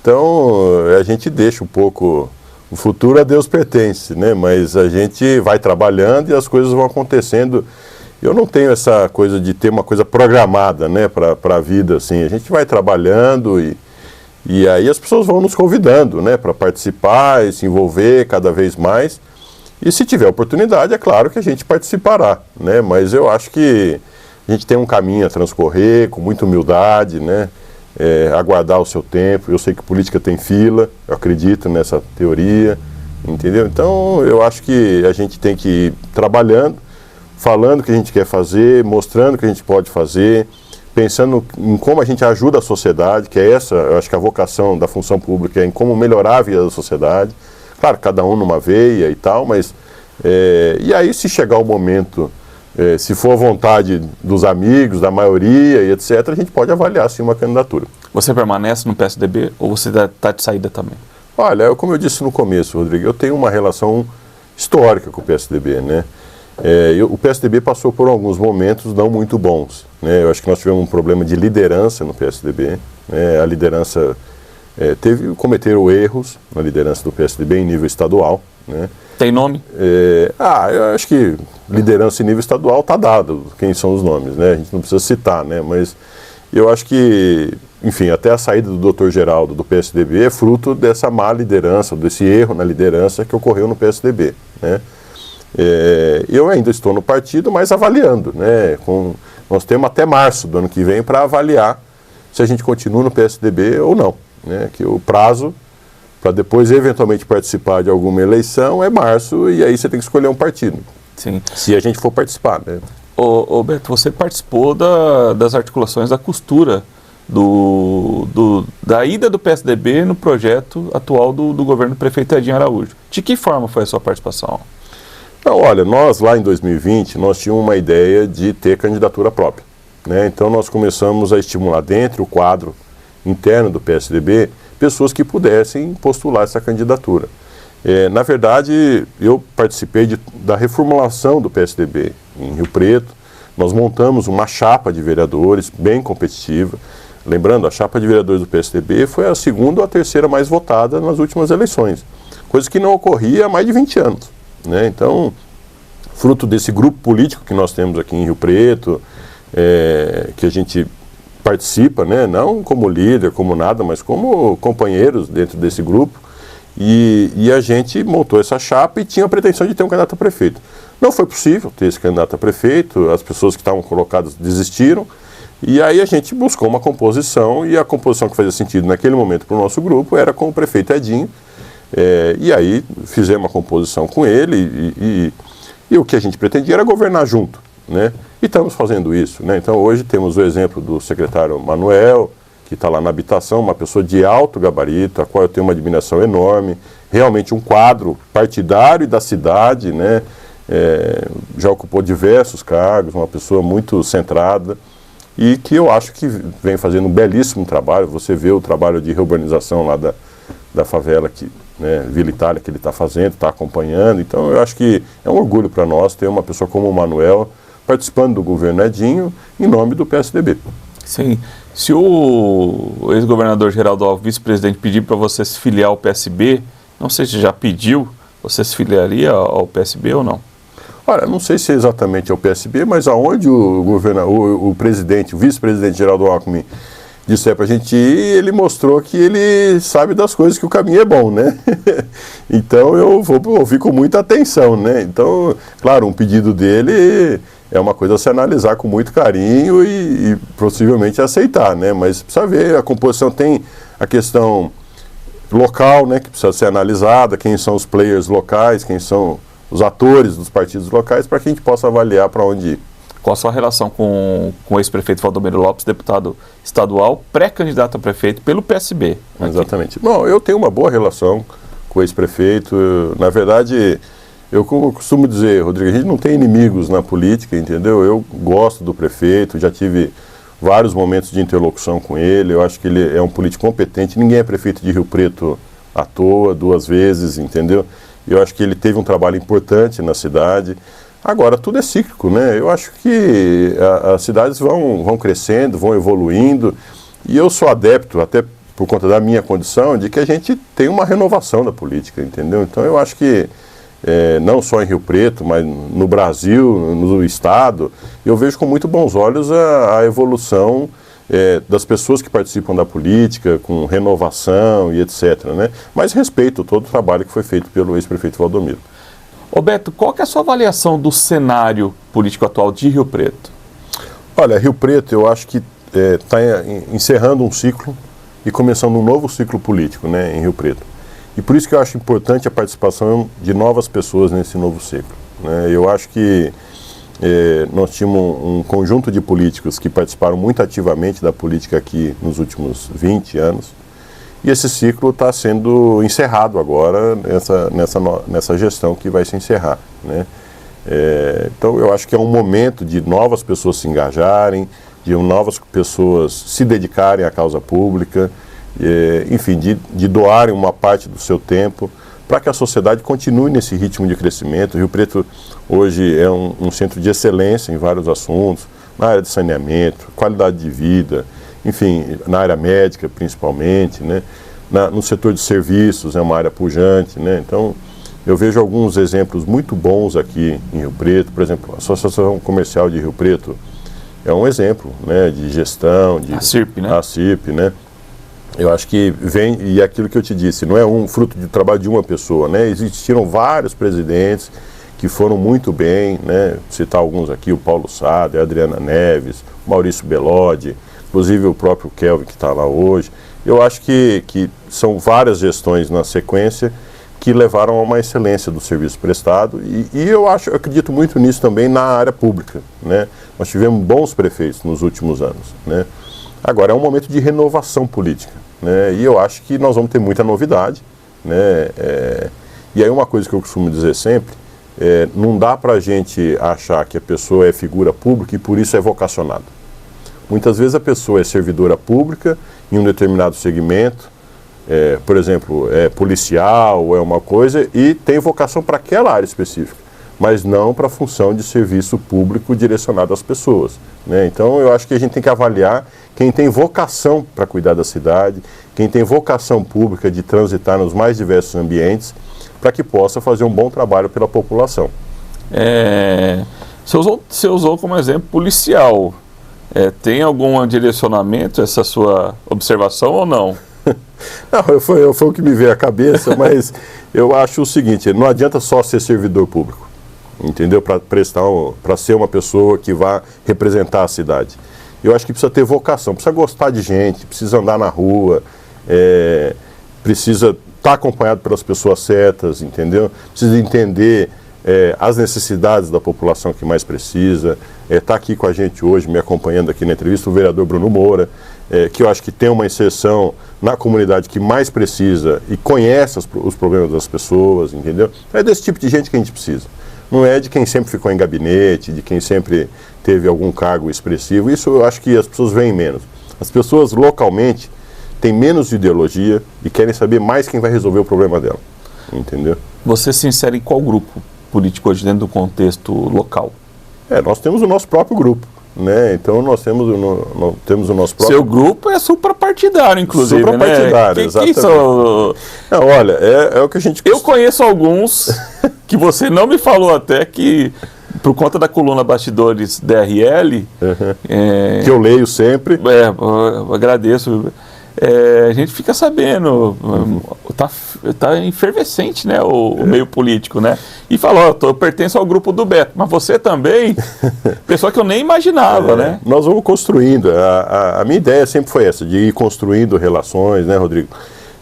Então, a gente deixa um pouco... O futuro a Deus pertence, né? Mas a gente vai trabalhando e as coisas vão acontecendo. Eu não tenho essa coisa de ter uma coisa programada, né, para a vida, assim. A gente vai trabalhando E aí as pessoas vão nos convidando, né, para participar e se envolver cada vez mais. E se tiver oportunidade, é claro que a gente participará, né? Mas eu acho que a gente tem um caminho a transcorrer com muita humildade, né? Aguardar o seu tempo. Eu sei que política tem fila, eu acredito nessa teoria, entendeu? Então eu acho que a gente tem que ir trabalhando, falando o que a gente quer fazer, mostrando o que a gente pode fazer, pensando em como a gente ajuda a sociedade, que é essa, eu acho que a vocação da função pública é em como melhorar a vida da sociedade. Claro, cada um numa veia e tal, mas... e aí, se chegar o momento, se for a vontade dos amigos, da maioria e etc., a gente pode avaliar, sim, uma candidatura. Você permanece no PSDB ou você está de saída também? Olha, como eu disse no começo, Rodrigo, eu tenho uma relação histórica com o PSDB, né? O PSDB passou por alguns momentos não muito bons, né? Eu acho que nós tivemos um problema de liderança no PSDB, né? A liderança... cometeram erros na liderança do PSDB em nível estadual, né? Tem nome? Eu acho que liderança em nível estadual está dado, quem são os nomes, né? A gente não precisa citar, né? Mas eu acho que, enfim, até a saída do Dr. Geraldo do PSDB é fruto dessa má liderança, desse erro na liderança que ocorreu no PSDB, né? Eu ainda estou no partido, mas avaliando, né? Nós temos até março do ano que vem para avaliar se a gente continua no PSDB ou não, né? Que o prazo para depois eventualmente participar de alguma eleição é março, e aí você tem que escolher um partido. Sim. Se a gente for participar, né? Ô Beto, você participou das articulações da costura da ida do PSDB no projeto atual do governo do prefeito Edinho Araújo. De que forma foi a sua participação? Não, olha, nós lá em 2020, nós tínhamos uma ideia de ter candidatura própria, né? Então nós começamos a estimular dentro do quadro interno do PSDB pessoas que pudessem postular essa candidatura. Na verdade, eu participei da reformulação do PSDB em Rio Preto. Nós montamos uma chapa de vereadores bem competitiva. Lembrando, a chapa de vereadores do PSDB foi a segunda ou a terceira mais votada nas últimas eleições, coisa que não ocorria há mais de 20 anos, né? Então, fruto desse grupo político que nós temos aqui em Rio Preto, que a gente participa, né? Não como líder, como nada, mas como companheiros dentro desse grupo, e a gente montou essa chapa e tinha a pretensão de ter um candidato a prefeito. Não foi possível ter esse candidato a prefeito, as pessoas que estavam colocadas desistiram, e aí a gente buscou uma composição, e a composição que fazia sentido naquele momento para o nosso grupo era com o prefeito Edinho, e aí fizemos uma composição com ele, e o que a gente pretendia era governar junto, né? E estamos fazendo isso, né? Então hoje temos o exemplo do secretário Manuel, que está lá na habitação, uma pessoa de alto gabarito, a qual eu tenho uma admiração enorme, realmente um quadro partidário da cidade, né? Já ocupou diversos cargos, uma pessoa muito centrada, e que eu acho que vem fazendo um belíssimo trabalho. Você vê o trabalho de reurbanização lá da favela, Vila Itália, que ele está fazendo, está acompanhando. Então eu acho que é um orgulho para nós ter uma pessoa como o Manuel participando do governo Edinho em nome do PSDB. Sim. Se o ex-governador Geraldo Alckmin, vice-presidente, pedir para você se filiar ao PSB, não sei se já pediu, você se filiaria ao PSB ou não? Olha, não sei se é exatamente ao PSB, mas aonde o presidente, o vice-presidente Geraldo Alckmin disser para a gente ir, ele mostrou que ele sabe das coisas, que o caminho é bom, né? Então eu vou ouvir com muita atenção, né? Então, claro, um pedido dele é uma coisa a se analisar com muito carinho e possivelmente aceitar, né? Mas precisa ver, a composição tem a questão local, né? Que precisa ser analisada, quem são os players locais, quem são os atores dos partidos locais, para que a gente possa avaliar para onde ir. Qual a sua relação com o ex-prefeito Valdomiro Lopes, deputado estadual, pré-candidato a prefeito pelo PSB? Exatamente. Bom, eu tenho uma boa relação com o ex-prefeito. Na verdade, eu costumo dizer, Rodrigo, a gente não tem inimigos na política, entendeu? Eu gosto do prefeito, já tive vários momentos de interlocução com ele. Eu acho que ele é um político competente. Ninguém é prefeito de Rio Preto à toa, 2 vezes, entendeu? Eu acho que ele teve um trabalho importante na cidade. Agora, tudo é cíclico, né? Eu acho que as cidades vão crescendo, vão evoluindo, e eu sou adepto, até por conta da minha condição, de que a gente tem uma renovação da política, entendeu? Então eu acho que, não só em Rio Preto, mas no Brasil, no Estado, eu vejo com muito bons olhos a evolução das pessoas que participam da política, com renovação e etc., né? Mas respeito todo o trabalho que foi feito pelo ex-prefeito Valdomiro. Ô Beto, qual que é a sua avaliação do cenário político atual de Rio Preto? Olha, Rio Preto eu acho que está encerrando um ciclo e começando um novo ciclo político, né, em Rio Preto. E por isso que eu acho importante a participação de novas pessoas nesse novo ciclo, né? Eu acho que nós tínhamos um conjunto de políticos que participaram muito ativamente da política aqui nos últimos 20 anos, e esse ciclo está sendo encerrado agora nessa gestão que vai se encerrar, né? Então eu acho que é um momento de novas pessoas se engajarem, de novas pessoas se dedicarem à causa pública, enfim, de doarem uma parte do seu tempo para que a sociedade continue nesse ritmo de crescimento. Rio Preto hoje é um centro de excelência em vários assuntos, na área de saneamento, qualidade de vida, enfim, na área médica principalmente, né? No setor de serviços é uma área pujante, né? Então, eu vejo alguns exemplos muito bons aqui em Rio Preto. Por exemplo, a Associação Comercial de Rio Preto é um exemplo, né, de gestão, a CIRP, né? A CIRP, né? Eu acho que vem, e aquilo que eu te disse, não é um fruto de trabalho de uma pessoa, né? Existiram vários presidentes que foram muito bem, né? Citar alguns aqui, o Paulo Sader, a Adriana Neves, Maurício Belodi, inclusive o próprio Kelvin que está lá hoje. Eu acho que são várias gestões na sequência que levaram a uma excelência do serviço prestado, e eu acredito muito nisso também na área pública, né? Nós tivemos bons prefeitos nos últimos anos, né? Agora é um momento de renovação política, né? E eu acho que nós vamos ter muita novidade, né? E aí uma coisa que eu costumo dizer sempre, não dá para a gente achar que a pessoa é figura pública e por isso é vocacionado. Muitas vezes a pessoa é servidora pública em um determinado segmento, por exemplo, é policial ou é uma coisa, e tem vocação para aquela área específica, mas não para a função de serviço público direcionado às pessoas, né? Então eu acho que a gente tem que avaliar quem tem vocação para cuidar da cidade, quem tem vocação pública de transitar nos mais diversos ambientes, para que possa fazer um bom trabalho pela população. Você usou como exemplo policial. Tem algum direcionamento essa sua observação ou não? Não, foi o que me veio à cabeça, mas eu acho o seguinte, não adianta só ser servidor público, entendeu? Para ser uma pessoa que vá representar a cidade. Eu acho que precisa ter vocação, precisa gostar de gente, precisa andar na rua, precisa estar acompanhado pelas pessoas certas, entendeu? Precisa entender as necessidades da população que mais precisa. Está aqui com a gente hoje, me acompanhando aqui na entrevista, o vereador Bruno Moura, que eu acho que tem uma inserção na comunidade que mais precisa e conhece os problemas das pessoas, entendeu? É desse tipo de gente que a gente precisa. Não é de quem sempre ficou em gabinete, de quem sempre teve algum cargo expressivo. Isso eu acho que as pessoas veem menos. As pessoas localmente têm menos ideologia e querem saber mais quem vai resolver o problema dela, entendeu? Você se insere em qual grupo político hoje dentro do contexto local? Nós temos o nosso próprio grupo, né? Então nós temos o nosso próprio... Seu grupo é suprapartidário, inclusive, suprapartidário, né? exatamente. Não, olha, é o que a gente... Eu conheço alguns que você não me falou até que, por conta da coluna Bastidores DRL... que eu leio sempre. Eu agradeço. A gente fica sabendo, tá efervescente, né, o meio político, né? E falou, eu pertenço ao grupo do Beto, mas você também, pessoa que eu nem imaginava, né? Nós vamos construindo, a minha ideia sempre foi essa, de ir construindo relações, né, Rodrigo?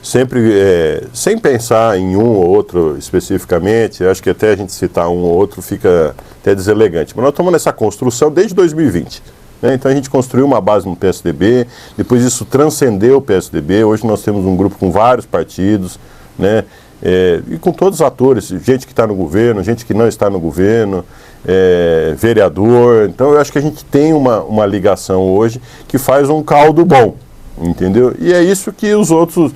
Sempre, sem pensar em um ou outro especificamente, acho que até a gente citar um ou outro fica até deselegante, mas nós estamos nessa construção desde 2020. Então a gente construiu uma base no PSDB, depois isso transcendeu o PSDB, hoje nós temos um grupo com vários partidos, né? E com todos os atores, gente que está no governo, gente que não está no governo, vereador. Então eu acho que a gente tem uma ligação hoje que faz um caldo bom, entendeu? E é isso que os outros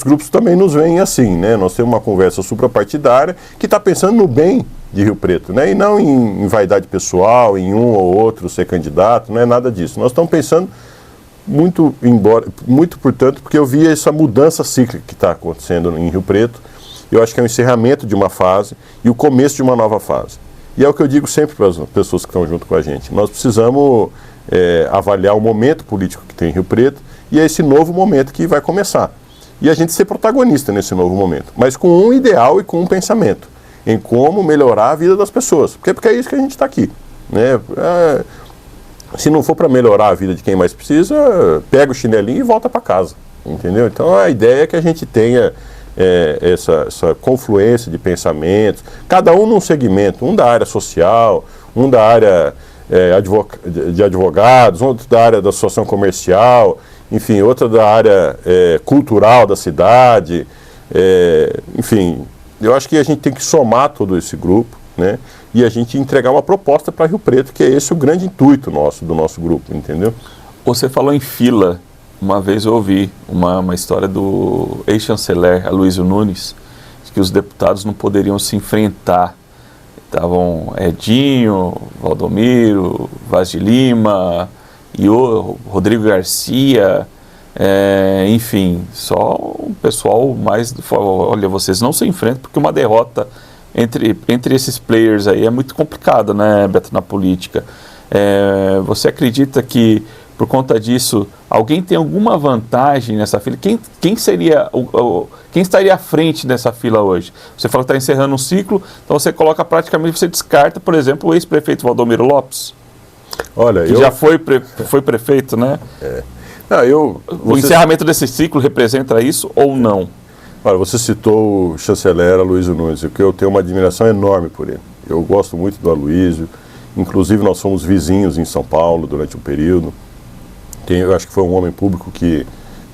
grupos também nos veem assim, né? Nós temos uma conversa suprapartidária que está pensando no bem de Rio Preto, né? E não em vaidade pessoal, em um ou outro ser candidato, não é nada disso. Nós estamos pensando muito, portanto, porque eu vi essa mudança cíclica que está acontecendo em Rio Preto. Eu acho que é o encerramento de uma fase e o começo de uma nova fase. E é o que eu digo sempre para as pessoas que estão junto com a gente. Nós precisamos avaliar o momento político que tem em Rio Preto e é esse novo momento que vai começar. E a gente ser protagonista nesse novo momento, mas com um ideal e com um pensamento em como melhorar a vida das pessoas, porque é isso que a gente está aqui, né? Se não for para melhorar a vida de quem mais precisa, pega o chinelinho e volta para casa, entendeu? Então a ideia é que a gente tenha essa confluência de pensamentos, cada um num segmento, um da área social, um da área de advogados, outro da área da associação comercial, enfim, outra da área cultural da cidade, enfim, eu acho que a gente tem que somar todo esse grupo, né, e a gente entregar uma proposta para Rio Preto, que é esse o grande intuito do nosso grupo, entendeu? Você falou em fila. Uma vez eu ouvi uma história do ex-chanceler Aloysio Nunes, que os deputados não poderiam se enfrentar. Estavam Edinho, Valdomiro, Vaz de Lima, e o Rodrigo Garcia, enfim, só o pessoal mais... Olha, vocês não se enfrentam porque uma derrota entre esses players aí é muito complicada, né, Beto, na política. Você acredita que, por conta disso, alguém tem alguma vantagem nessa fila? Quem seria quem estaria à frente dessa fila hoje? Você falou que está encerrando um ciclo, então você coloca praticamente, você descarta, por exemplo, o ex-prefeito Valdomiro Lopes, olha, que já foi prefeito, né? O encerramento desse ciclo representa isso ou não? Olha, você citou o chanceler Aloysio Nunes, que eu tenho uma admiração enorme por ele. Eu gosto muito do Aloysio, inclusive nós fomos vizinhos em São Paulo durante um período. Eu acho que foi um homem público que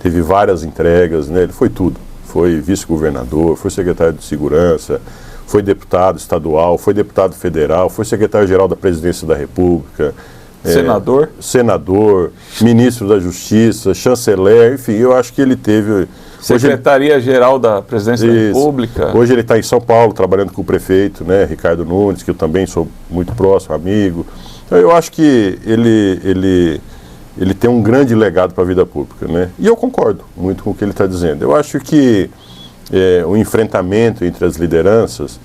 teve várias entregas, né? Ele foi tudo. Foi vice-governador, foi secretário de segurança, foi deputado estadual, foi deputado federal, foi secretário-geral da Presidência da República. Senador, ministro da Justiça, chanceler, enfim, eu acho que ele teve... Secretaria-Geral da Presidência da República. Hoje ele está em São Paulo, trabalhando com o prefeito, né, Ricardo Nunes, que eu também sou muito próximo, amigo. Então eu acho que ele tem um grande legado para a vida pública, né? E eu concordo muito com o que ele está dizendo. Eu acho que o enfrentamento entre as lideranças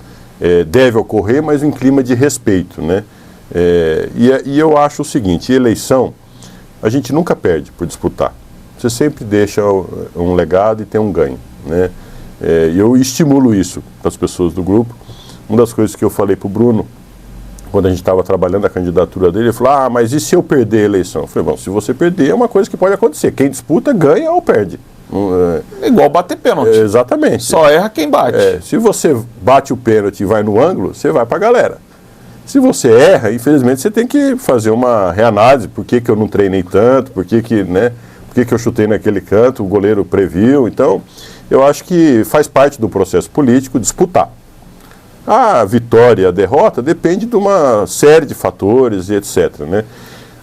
deve ocorrer, mas em clima de respeito, né? E eu acho o seguinte, eleição, a gente nunca perde por disputar. Você sempre deixa um legado e tem um ganho, né? E eu estimulo isso para as pessoas do grupo. Uma das coisas que eu falei para o Bruno, quando a gente estava trabalhando a candidatura dele, ele falou, mas e se eu perder a eleição? Eu falei, bom, se você perder é uma coisa que pode acontecer. Quem disputa ganha ou perde. Igual bater pênalti. Exatamente. Só erra quem bate. Se você bate o pênalti e vai no ângulo, você vai para a galera. Se você erra, infelizmente, você tem que fazer uma reanálise. Por que eu não treinei tanto? Por que eu chutei naquele canto? O goleiro previu. Então, eu acho que faz parte do processo político disputar. A vitória e a derrota depende de uma série de fatores e etc, né?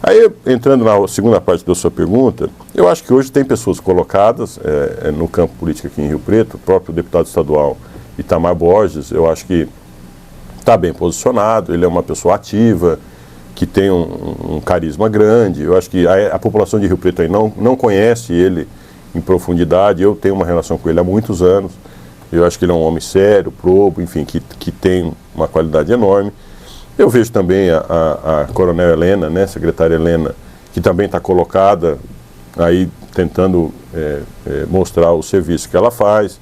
Aí, entrando na segunda parte da sua pergunta, eu acho que hoje tem pessoas colocadas no campo político aqui em Rio Preto, o próprio deputado estadual Itamar Borges, eu acho que está bem posicionado, ele é uma pessoa ativa, que tem um carisma grande. Eu acho que a população de Rio Preto aí não conhece ele em profundidade, eu tenho uma relação com ele há muitos anos. Eu acho que ele é um homem sério, probo, enfim, que tem uma qualidade enorme. Eu vejo também a coronel Helena, né, secretária Helena, que também está colocada aí tentando mostrar o serviço que ela faz.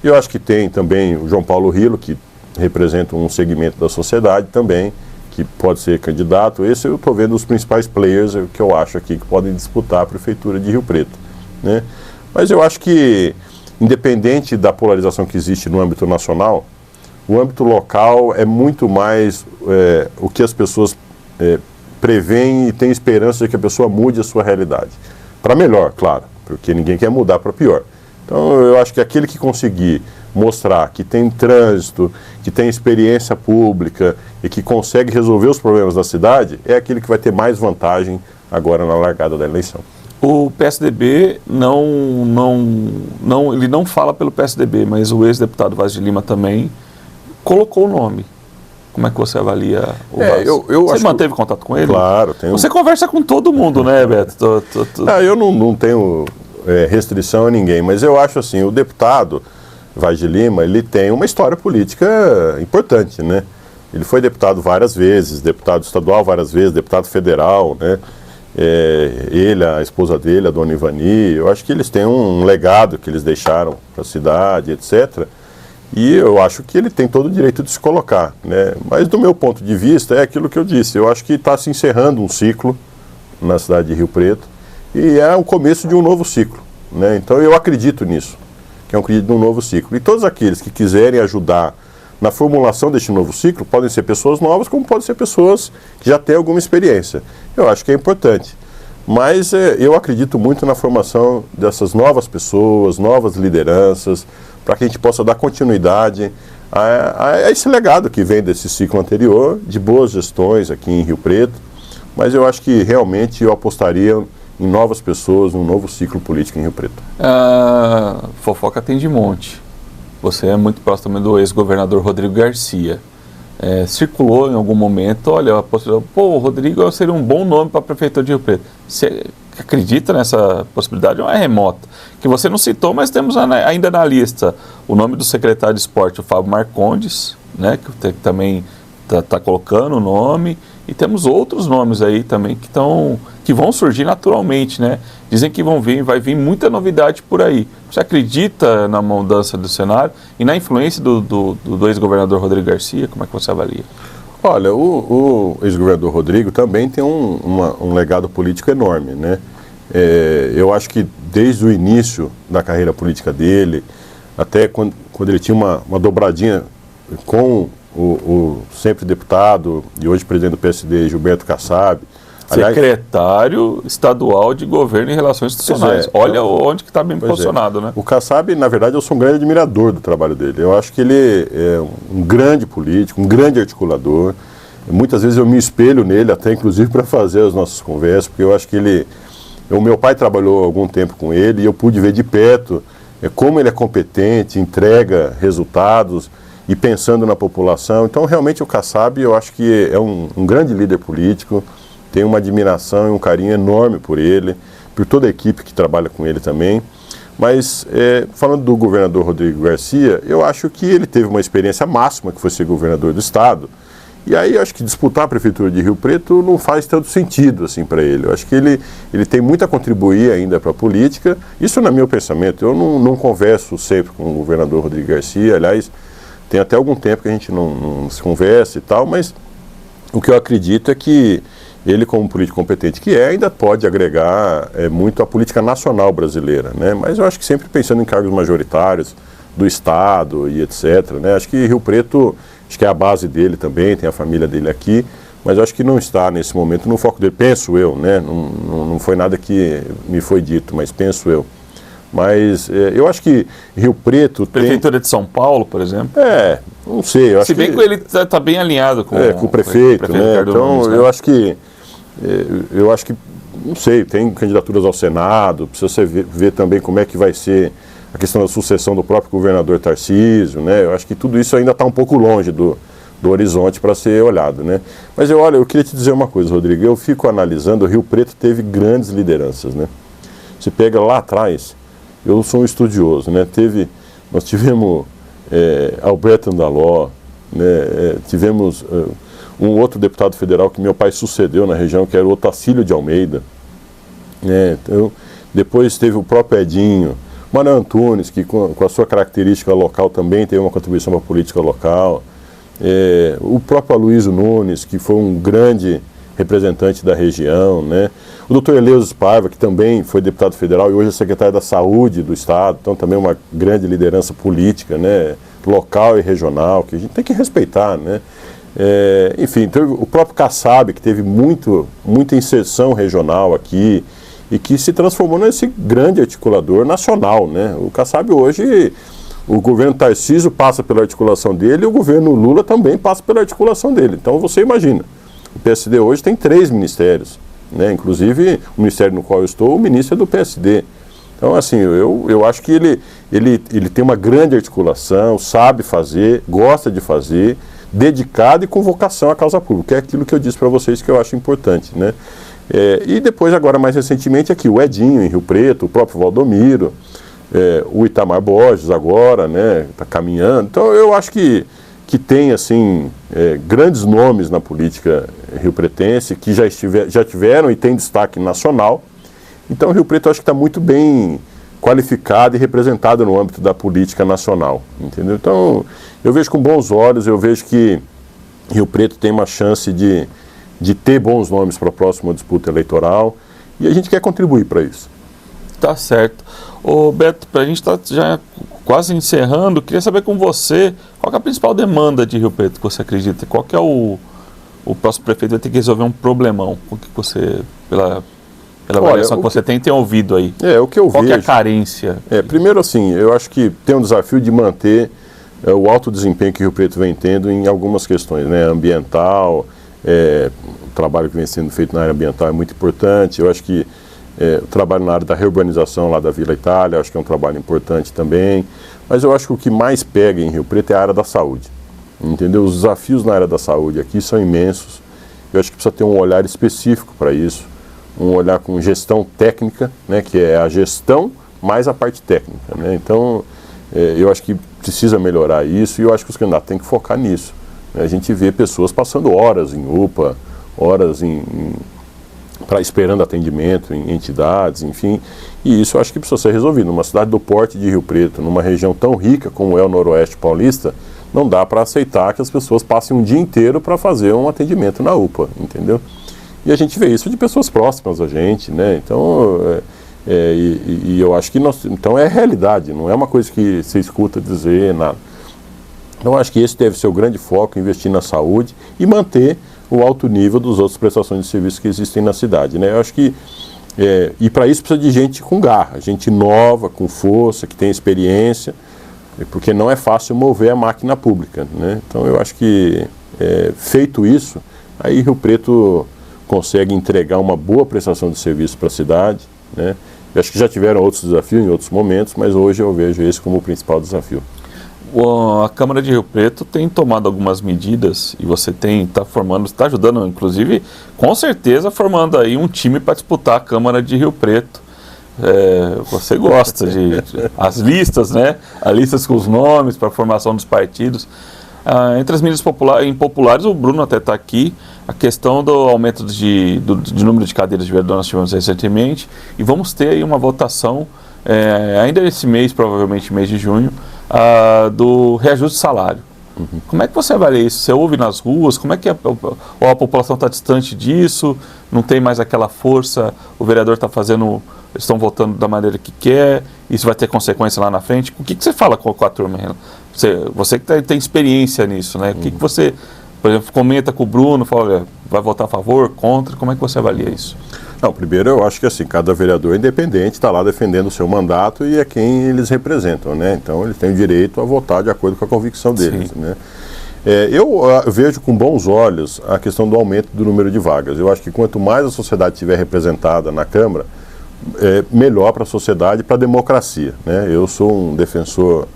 Eu acho que tem também o João Paulo Rilo, que representa um segmento da sociedade também, que pode ser candidato. Esse eu estou vendo os principais players que eu acho aqui que podem disputar a prefeitura de Rio Preto, né? Mas eu acho que, independente da polarização que existe no âmbito nacional, o âmbito local é muito mais o que as pessoas preveem e têm esperança de que a pessoa mude a sua realidade. Para melhor, claro, porque ninguém quer mudar para pior. Então eu acho que aquele que conseguir mostrar que tem trânsito, que tem experiência pública e que consegue resolver os problemas da cidade, é aquele que vai ter mais vantagem agora na largada da eleição. O PSDB ele não fala pelo PSDB, mas o ex-deputado Vaz de Lima também colocou o nome. Como é que você avalia o Vaz? Você manteve contato com ele? Claro. Você conversa com todo mundo, né, Beto? Eu não tenho restrição a ninguém, mas eu acho assim, o deputado Vaz de Lima, ele tem uma história política importante, né? Ele foi deputado várias vezes, deputado estadual várias vezes, deputado federal, né? ele, a esposa dele, a dona Ivani, eu acho que eles têm um legado que eles deixaram para a cidade, etc. E eu acho que ele tem todo o direito de se colocar, né? Mas do meu ponto de vista é aquilo que eu disse, eu acho que está se encerrando um ciclo na cidade de Rio Preto e é o começo de um novo ciclo, né? Então eu acredito nisso, que é um acredito de um novo ciclo. E todos aqueles que quiserem ajudar na formulação deste novo ciclo podem ser pessoas novas, como podem ser pessoas que já têm alguma experiência. Eu acho que é importante. Mas eu acredito muito na formação dessas novas pessoas, novas lideranças, para que a gente possa dar continuidade a esse legado que vem desse ciclo anterior, de boas gestões aqui em Rio Preto. Mas eu acho que realmente eu apostaria em novas pessoas, um novo ciclo político em Rio Preto. Fofoca tem de monte. Você é muito próximo também do ex-governador Rodrigo Garcia. Circulou em algum momento, olha, o Rodrigo seria um bom nome para a Prefeitura de Rio Preto. Você acredita nessa possibilidade ou é remota? Que você não citou, mas temos ainda na lista o nome do secretário de esporte, o Fábio Marcondes, né, que também está colocando o nome, e temos outros nomes aí também que vão surgir naturalmente, né? Dizem que vai vir muita novidade por aí. Você acredita na mudança do cenário e na influência do ex-governador Rodrigo Garcia? Como é que você avalia? Olha, o ex-governador Rodrigo também tem um legado político enorme, né? Eu acho que desde o início da carreira política dele, até quando ele tinha uma dobradinha com o sempre deputado e hoje presidente do PSD, Gilberto Kassab. Secretário estadual de governo e relações institucionais. Olha onde que está bem posicionado, né? O Kassab, na verdade, eu sou um grande admirador do trabalho dele. Eu acho que ele é um grande político, um grande articulador. Muitas vezes eu me espelho nele, até inclusive para fazer as nossas conversas, porque eu acho que o meu pai trabalhou algum tempo com ele e eu pude ver de perto como ele é competente, entrega resultados e pensando na população. Então, realmente, o Kassab, eu acho que é um grande líder político. Tenho uma admiração e um carinho enorme por ele, por toda a equipe que trabalha com ele também. Mas, falando do governador Rodrigo Garcia, eu acho que ele teve uma experiência máxima, que foi ser governador do estado. E aí, eu acho que disputar a prefeitura de Rio Preto não faz tanto sentido assim para ele. Eu acho que ele tem muito a contribuir ainda para a política. Isso não é meu pensamento. Eu não converso sempre com o governador Rodrigo Garcia. Aliás, tem até algum tempo que a gente não se conversa e tal, mas o que eu acredito é que ele, como político competente que ainda pode agregar muito à política nacional brasileira, né? Mas eu acho que sempre pensando em cargos majoritários do Estado e etc, né? Acho que Rio Preto, acho que é a base dele também, tem a família dele aqui, mas eu acho que não está nesse momento no foco dele, penso eu, né? Não foi nada que me foi dito, mas penso eu. Mas eu acho que Rio Preto Prefeitura de São Paulo, por exemplo? Não sei. Eu acho Se bem que ele está bem alinhado com o prefeito, né? Então, Nunes, né? Eu acho que, não sei, tem candidaturas ao Senado, precisa você ver também como é que vai ser a questão da sucessão do próprio governador Tarcísio, né? Eu acho que tudo isso ainda está um pouco longe do horizonte para ser olhado, né? Mas eu queria te dizer uma coisa, Rodrigo, eu fico analisando, o Rio Preto teve grandes lideranças, né? Você pega lá atrás, eu sou um estudioso, né? Nós tivemos Alberto Andaló, né? Tivemos um outro deputado federal que meu pai sucedeu na região, que era o Otacílio de Almeida, né? Então, depois teve o próprio Edinho, Manuel Antunes, que com a sua característica local também teve uma contribuição para a política local, o próprio Aloysio Nunes, que foi um grande representante da região, né? O doutor Eleusis Paiva, que também foi deputado federal e hoje é secretário da Saúde do Estado, então também uma grande liderança política, né? Local e regional, que a gente tem que respeitar, né? Enfim, teve o próprio Kassab, que teve muita inserção regional aqui e que se transformou nesse grande articulador nacional, né? O Kassab hoje, o governo Tarcísio passa pela articulação dele e o governo Lula também passa pela articulação dele. Então você imagina, o PSD hoje tem 3 ministérios, né? Inclusive o ministério no qual eu estou, o ministro é do PSD. Então, assim, eu acho que ele tem uma grande articulação, sabe fazer, gosta de fazer, dedicado e com vocação à causa pública, que é aquilo que eu disse para vocês que eu acho importante, né? E depois, agora mais recentemente, aqui o Edinho em Rio Preto, o próprio Valdomiro, o Itamar Borges agora, né, está caminhando. Então eu acho que que tem assim, grandes nomes na política riopretense, que já tiveram e tem destaque nacional. Então, Rio Preto, eu acho que está muito bem qualificado e representado no âmbito da política nacional, entendeu? Então, eu vejo com bons olhos, eu vejo que Rio Preto tem uma chance de ter bons nomes para a próxima disputa eleitoral, e a gente quer contribuir para isso. Tá certo. Ô Beto, para a gente estar já quase encerrando, queria saber com você, qual que é a principal demanda de Rio Preto que você acredita? Qual que é o próximo prefeito vai ter que resolver um problemão? O que você, pela avaliação que você tem ouvido aí? O que eu vejo... Qual que é a carência? Primeiro assim, eu acho que tem um desafio de manter o alto desempenho que Rio Preto vem tendo em algumas questões, né? Ambiental, o trabalho que vem sendo feito na área ambiental é muito importante. Eu acho que o trabalho na área da reurbanização lá da Vila Itália, acho que é um trabalho importante também. Mas eu acho que o que mais pega em Rio Preto é a área da saúde. Entendeu? Os desafios na área da saúde aqui são imensos. Eu acho que precisa ter um olhar específico para isso. Um olhar com gestão técnica, né, que é a gestão mais a parte técnica, né? Então, eu acho que precisa melhorar isso e eu acho que os candidatos têm que focar nisso. A gente vê pessoas passando horas em UPA, horas esperando atendimento em entidades, enfim, e isso eu acho que precisa ser resolvido. Numa cidade do porte de Rio Preto, numa região tão rica como é o Noroeste Paulista, não dá para aceitar que as pessoas passem um dia inteiro para fazer um atendimento na UPA, entendeu? E a gente vê isso de pessoas próximas a gente, né? Então, eu acho que então é realidade, não é uma coisa que você escuta dizer nada. Então, eu acho que esse deve ser o grande foco, investir na saúde e manter o alto nível das outras prestações de serviços que existem na cidade, né? Eu acho que, e para isso precisa de gente com garra, gente nova, com força, que tem experiência, porque não é fácil mover a máquina pública, né? Então, eu acho que, feito isso, aí Rio Preto consegue entregar uma boa prestação de serviço para a cidade, né? Eu acho que já tiveram outros desafios em outros momentos, mas hoje eu vejo esse como o principal desafio. A Câmara de Rio Preto tem tomado algumas medidas e você está ajudando, inclusive, com certeza, formando aí um time para disputar a Câmara de Rio Preto. Você gosta as listas, né? As listas com os nomes para a formação dos partidos. Entre as medidas impopulares, o Bruno até está aqui, a questão do aumento de número de cadeiras de vereador nós tivemos recentemente, e vamos ter aí uma votação, ainda esse mês, provavelmente mês de junho, do reajuste de salário. Uhum. Como é que você avalia isso? Você ouve nas ruas? Como é que a população está distante disso? Não tem mais aquela força? O vereador está estão votando da maneira que quer? Isso vai ter consequência lá na frente? O que você fala com a turma, Renan? Você que tem experiência nisso, né? O que você, por exemplo, comenta com o Bruno, fala, olha, vai votar a favor, contra? Como é que você avalia isso? Não, primeiro eu acho que assim, cada vereador independente está lá defendendo o seu mandato e é quem eles representam, né? Então eles têm o direito a votar de acordo com a convicção deles, né? Eu vejo com bons olhos a questão do aumento do número de vagas. Eu acho que quanto mais a sociedade estiver representada na Câmara, melhor para a sociedade e para a democracia, né? Eu sou um defensor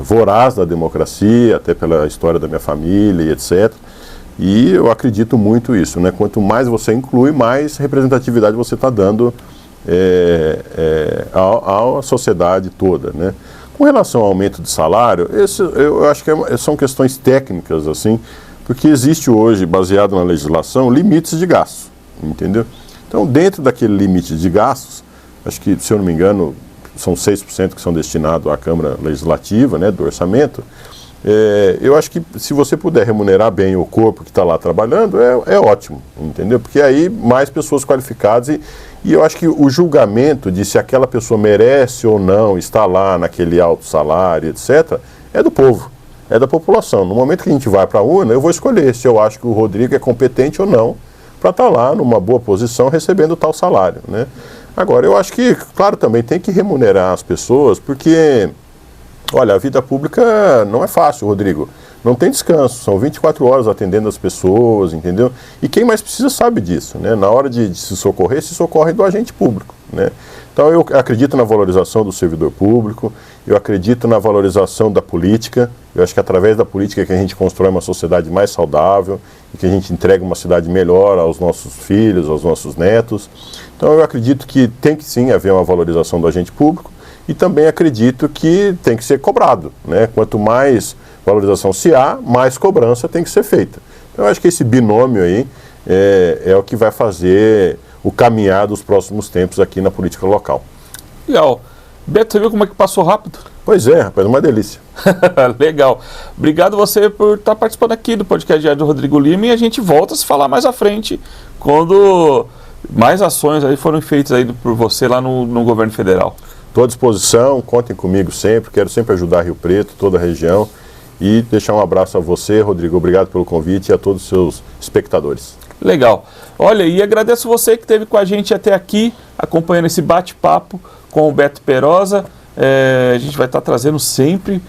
voraz da democracia, até pela história da minha família e etc. E eu acredito muito nisso, né? Quanto mais você inclui, mais representatividade você está dando à sociedade toda, né? Com relação ao aumento de salário, eu acho que são questões técnicas, assim, porque existe hoje, baseado na legislação, limites de gastos, entendeu? Então, dentro daquele limite de gastos, acho que, se eu não me engano, são 6% que são destinados à Câmara Legislativa, né, do orçamento. Eu acho que se você puder remunerar bem o corpo que está lá trabalhando, é ótimo, entendeu? Porque aí mais pessoas qualificadas e eu acho que o julgamento de se aquela pessoa merece ou não estar lá naquele alto salário, etc., é do povo, é da população. No momento que a gente vai para a urna, eu vou escolher se eu acho que o Rodrigo é competente ou não para estar lá numa boa posição recebendo tal salário, né? Agora, eu acho que, claro, também tem que remunerar as pessoas, porque... Olha, a vida pública não é fácil, Rodrigo. Não tem descanso, são 24 horas atendendo as pessoas, entendeu? E quem mais precisa sabe disso, né? Na hora de se socorre do agente público, né? Então eu acredito na valorização do servidor público, eu acredito na valorização da política, eu acho que através da política é que a gente constrói uma sociedade mais saudável e que a gente entrega uma cidade melhor aos nossos filhos, aos nossos netos. Então eu acredito que tem que sim haver uma valorização do agente público, e também acredito que tem que ser cobrado, né? Quanto mais valorização. Se há, mais cobrança tem que ser feita. Então, eu acho que esse binômio aí é o que vai fazer o caminhar dos próximos tempos aqui na política local. Legal. Beto, você viu como é que passou rápido? Pois é, rapaz, uma delícia. Legal. Obrigado você por estar participando aqui do podcast Diário do Rodrigo Lima, e a gente volta a se falar mais à frente, quando mais ações aí foram feitas aí por você lá no governo federal. Estou à disposição, contem comigo sempre, quero sempre ajudar Rio Preto, toda a região, e deixar um abraço a você, Rodrigo, obrigado pelo convite, e a todos os seus espectadores. Legal. Olha, e agradeço você que esteve com a gente até aqui, acompanhando esse bate-papo com o Beto Perosa. A gente vai estar trazendo sempre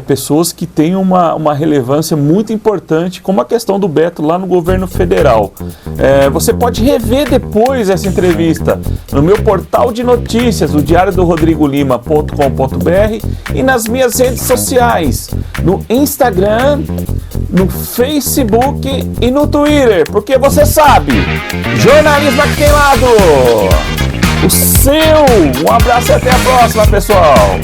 pessoas que têm uma relevância muito importante, como a questão do Beto lá no governo federal. Você pode rever depois essa entrevista no meu portal de notícias, o diariodorodrigolima.com.br, e nas minhas redes sociais, no Instagram, no Facebook e no Twitter, porque você sabe, jornalismo aqui tem lado. O seu! Um abraço e até a próxima, pessoal!